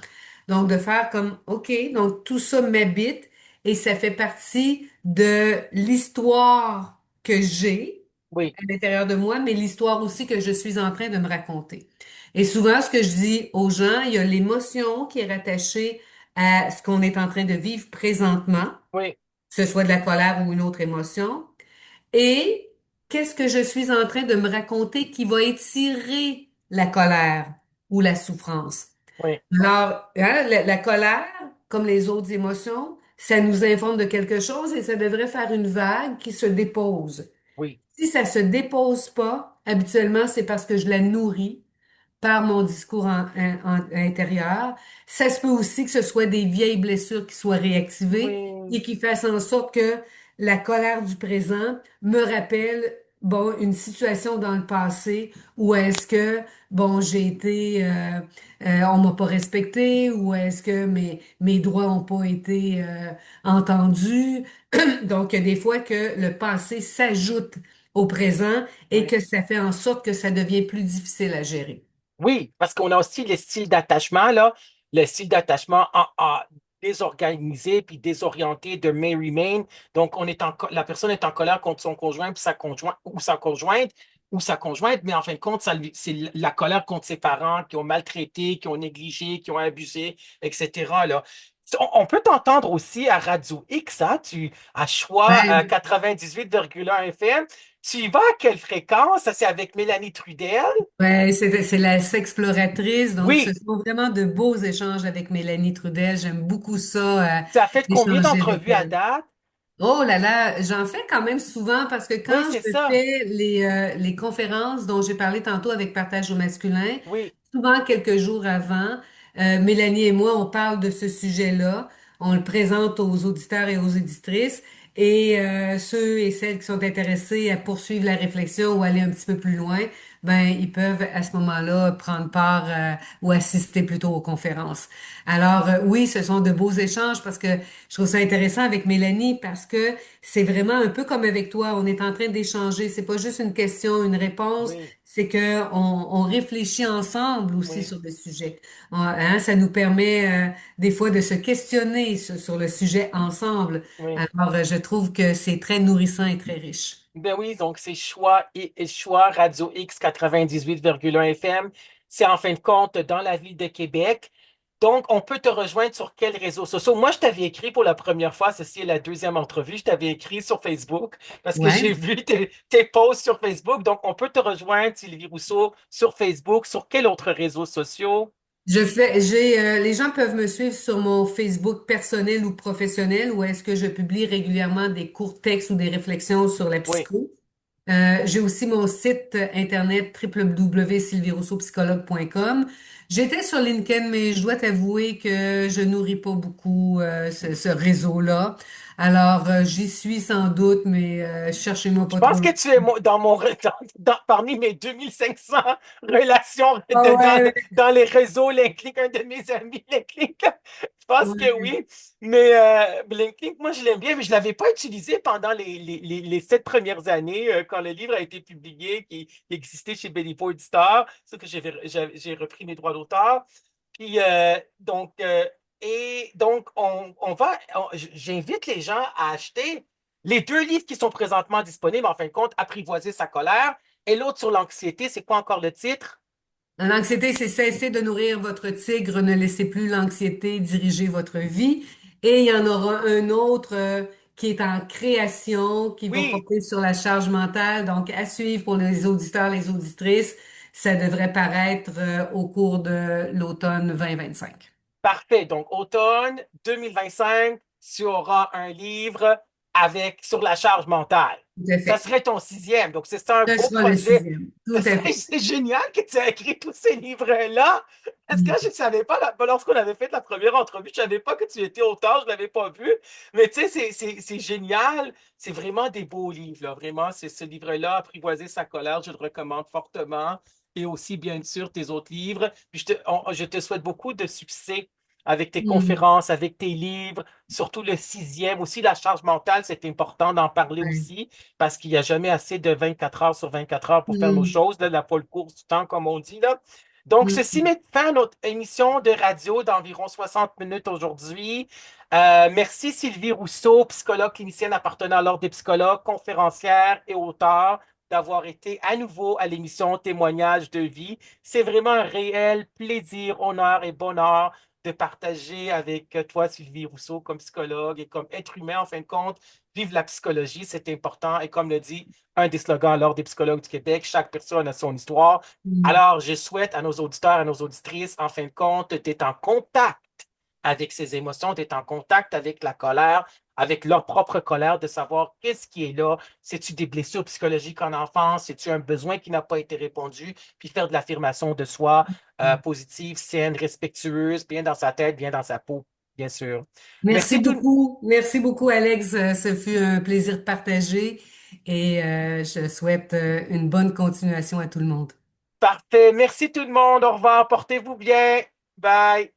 Donc, de faire comme, OK, donc tout ça m'habite et ça fait partie de l'histoire que j'ai oui, à l'intérieur de moi, mais l'histoire aussi que je suis en train de me raconter. Et souvent, ce que je dis aux gens, il y a l'émotion qui est rattachée à ce qu'on est en train de vivre présentement, oui, que ce soit de la colère ou une autre émotion, et qu'est-ce que je suis en train de me raconter qui va étirer la colère ou la souffrance. oui, Alors, hein, la colère, comme les autres émotions, ça nous informe de quelque chose et ça devrait faire une vague qui se dépose. oui, Si ça se dépose pas, habituellement, c'est parce que je la nourris par mon discours intérieur. Ça se peut aussi que ce soit des vieilles blessures qui soient réactivées oui, et qui fassent en sorte que la colère du présent me rappelle, bon, une situation dans le passé où est-ce que, bon, j'ai été, on m'a pas respecté ou est-ce que mes droits ont pas été, entendus. Donc, il y a des fois que le passé s'ajoute au présent et oui. que ça fait en sorte que ça devient plus difficile à gérer. Oui, parce qu'on a aussi les styles d'attachement, là. Le style d'attachement désorganisé puis désorienté de Mary Main. Donc, la personne est en colère contre son conjoint puis sa conjointe ou sa conjointe, mais en fin de compte, c'est la colère contre ses parents qui ont maltraité, qui ont négligé, qui ont abusé, etc., là. On peut t'entendre aussi à Radio X, hein, à Choix à Ouais, 98,1 FM. Tu y vas à quelle fréquence? Ça, c'est avec Mélanie Trudel? ouais, c'est la sexploratrice, donc ce Oui, sont vraiment de beaux échanges avec Mélanie Trudel. J'aime beaucoup ça, ça fait combien échanger avec d'entrevues à elle. date? Oh là là, j'en fais quand même souvent parce que Oui, quand c'est je ça. fais les conférences dont j'ai parlé tantôt avec Partage au masculin, Oui, souvent quelques jours avant, Mélanie et moi, on parle de ce sujet-là. On le présente aux auditeurs et aux éditrices. Et ceux et celles qui sont intéressés à poursuivre la réflexion ou aller un petit peu plus loin, ben ils peuvent à ce moment-là prendre part ou assister plutôt aux conférences. Alors oui, ce sont de beaux échanges parce que je trouve ça intéressant avec Mélanie parce que c'est vraiment un peu comme avec toi, on est en train d'échanger. C'est pas juste une question, une réponse, oui, c'est que on réfléchit ensemble aussi oui, sur le sujet. Hein, ça nous permet des fois de se questionner sur le sujet ensemble. oui. Alors, je trouve que c'est très nourrissant et très riche. Ben oui, donc c'est Choix Radio X 98,1 FM. C'est en fin de compte dans la ville de Québec. Donc, on peut te rejoindre sur quels réseaux sociaux? Moi, je t'avais écrit pour la première fois, ceci est la deuxième entrevue, je t'avais écrit sur Facebook parce que Ouais. j'ai vu tes posts sur Facebook. Donc, on peut te rejoindre, Sylvie Rousseau, sur Facebook. Sur quels autres réseaux sociaux? Les gens peuvent me suivre sur mon Facebook personnel ou professionnel où est-ce que je publie régulièrement des courts textes ou des réflexions sur la Oui, psycho. J'ai aussi mon site internet www.sylvieroussopsychologue.com. J'étais sur LinkedIn, mais je dois t'avouer que je nourris pas beaucoup ce réseau-là. Alors, j'y suis sans doute, mais cherchez-moi je pas pense trop. que tu es parmi mes 2500 relations Ah ouais, dans les réseaux LinkedIn, un de mes amis LinkedIn. Je pense que ouais. oui. Mais LinkedIn, moi, je l'aime bien, mais je ne l'avais pas utilisé pendant les 7 premières années quand le livre a été publié, qui existait chez Béliveau Éditeur. C'est que j'ai repris mes droits d'auteur. Puis, j'invite les gens à acheter les deux livres qui sont présentement disponibles, en fin de compte, Apprivoiser sa colère et l'autre sur l'anxiété. C'est quoi encore le titre? L'anxiété, c'est cesser de nourrir votre tigre, ne laissez plus l'anxiété diriger votre vie. Et il y en aura un autre qui est en création, qui va Oui, porter sur la charge mentale. Donc, à suivre pour les auditeurs, les auditrices, ça devrait paraître au cours de l'automne 2025. parfait. Donc, automne 2025, tu auras un livre sur la charge mentale. Tout à Ça fait. serait ton sixième. Donc, c'est ça un Ce beau sera le projet. sixième. Tout à fait. C'est génial que tu aies écrit tous ces livres-là. Parce que Mm. je ne savais pas, lorsqu'on avait fait la première entrevue, je ne savais pas que tu étais auteur, je ne l'avais pas vu. Mais tu sais, c'est génial. C'est vraiment des beaux livres, là. Vraiment, c'est ce livre-là, Apprivoiser sa colère, je le recommande fortement. Et aussi, bien sûr, tes autres livres. Puis je te souhaite beaucoup de succès avec tes Mm. conférences, avec tes livres, surtout le sixième. Aussi, la charge mentale, c'est important d'en parler Ouais. aussi parce qu'il n'y a jamais assez de 24 heures sur 24 heures pour faire nos Mm. choses. Là, la pas le course du temps, comme on dit, là. Donc, ceci Mm. met fin à notre émission de radio d'environ 60 minutes aujourd'hui. Merci Sylvie Rousseau, psychologue clinicienne appartenant à l'Ordre des psychologues, conférencière et auteure, d'avoir été à nouveau à l'émission Témoignages de vie. C'est vraiment un réel plaisir, honneur et bonheur de partager avec toi, Sylvie Rousseau, comme psychologue et comme être humain, en fin de compte. Vive la psychologie, c'est important. Et comme le dit un des slogans à l'Ordre des psychologues du Québec, chaque personne a son histoire. Mm. Alors, je souhaite à nos auditeurs, à nos auditrices, en fin de compte, d'être en contact avec ces émotions, d'être en contact avec la colère, avec leur propre colère, de savoir qu'est-ce qui est là. C'est-tu des blessures psychologiques en enfance? C'est-tu un besoin qui n'a pas été répondu? Puis faire de l'affirmation de soi positive, saine, respectueuse, bien dans sa tête, bien dans sa peau, bien sûr. Merci Merci tout. beaucoup. Merci beaucoup, Alex. Ce fut un plaisir de partager et je souhaite une bonne continuation à tout le monde. Parfait. Merci tout le monde. Au revoir. Portez-vous bien. Bye.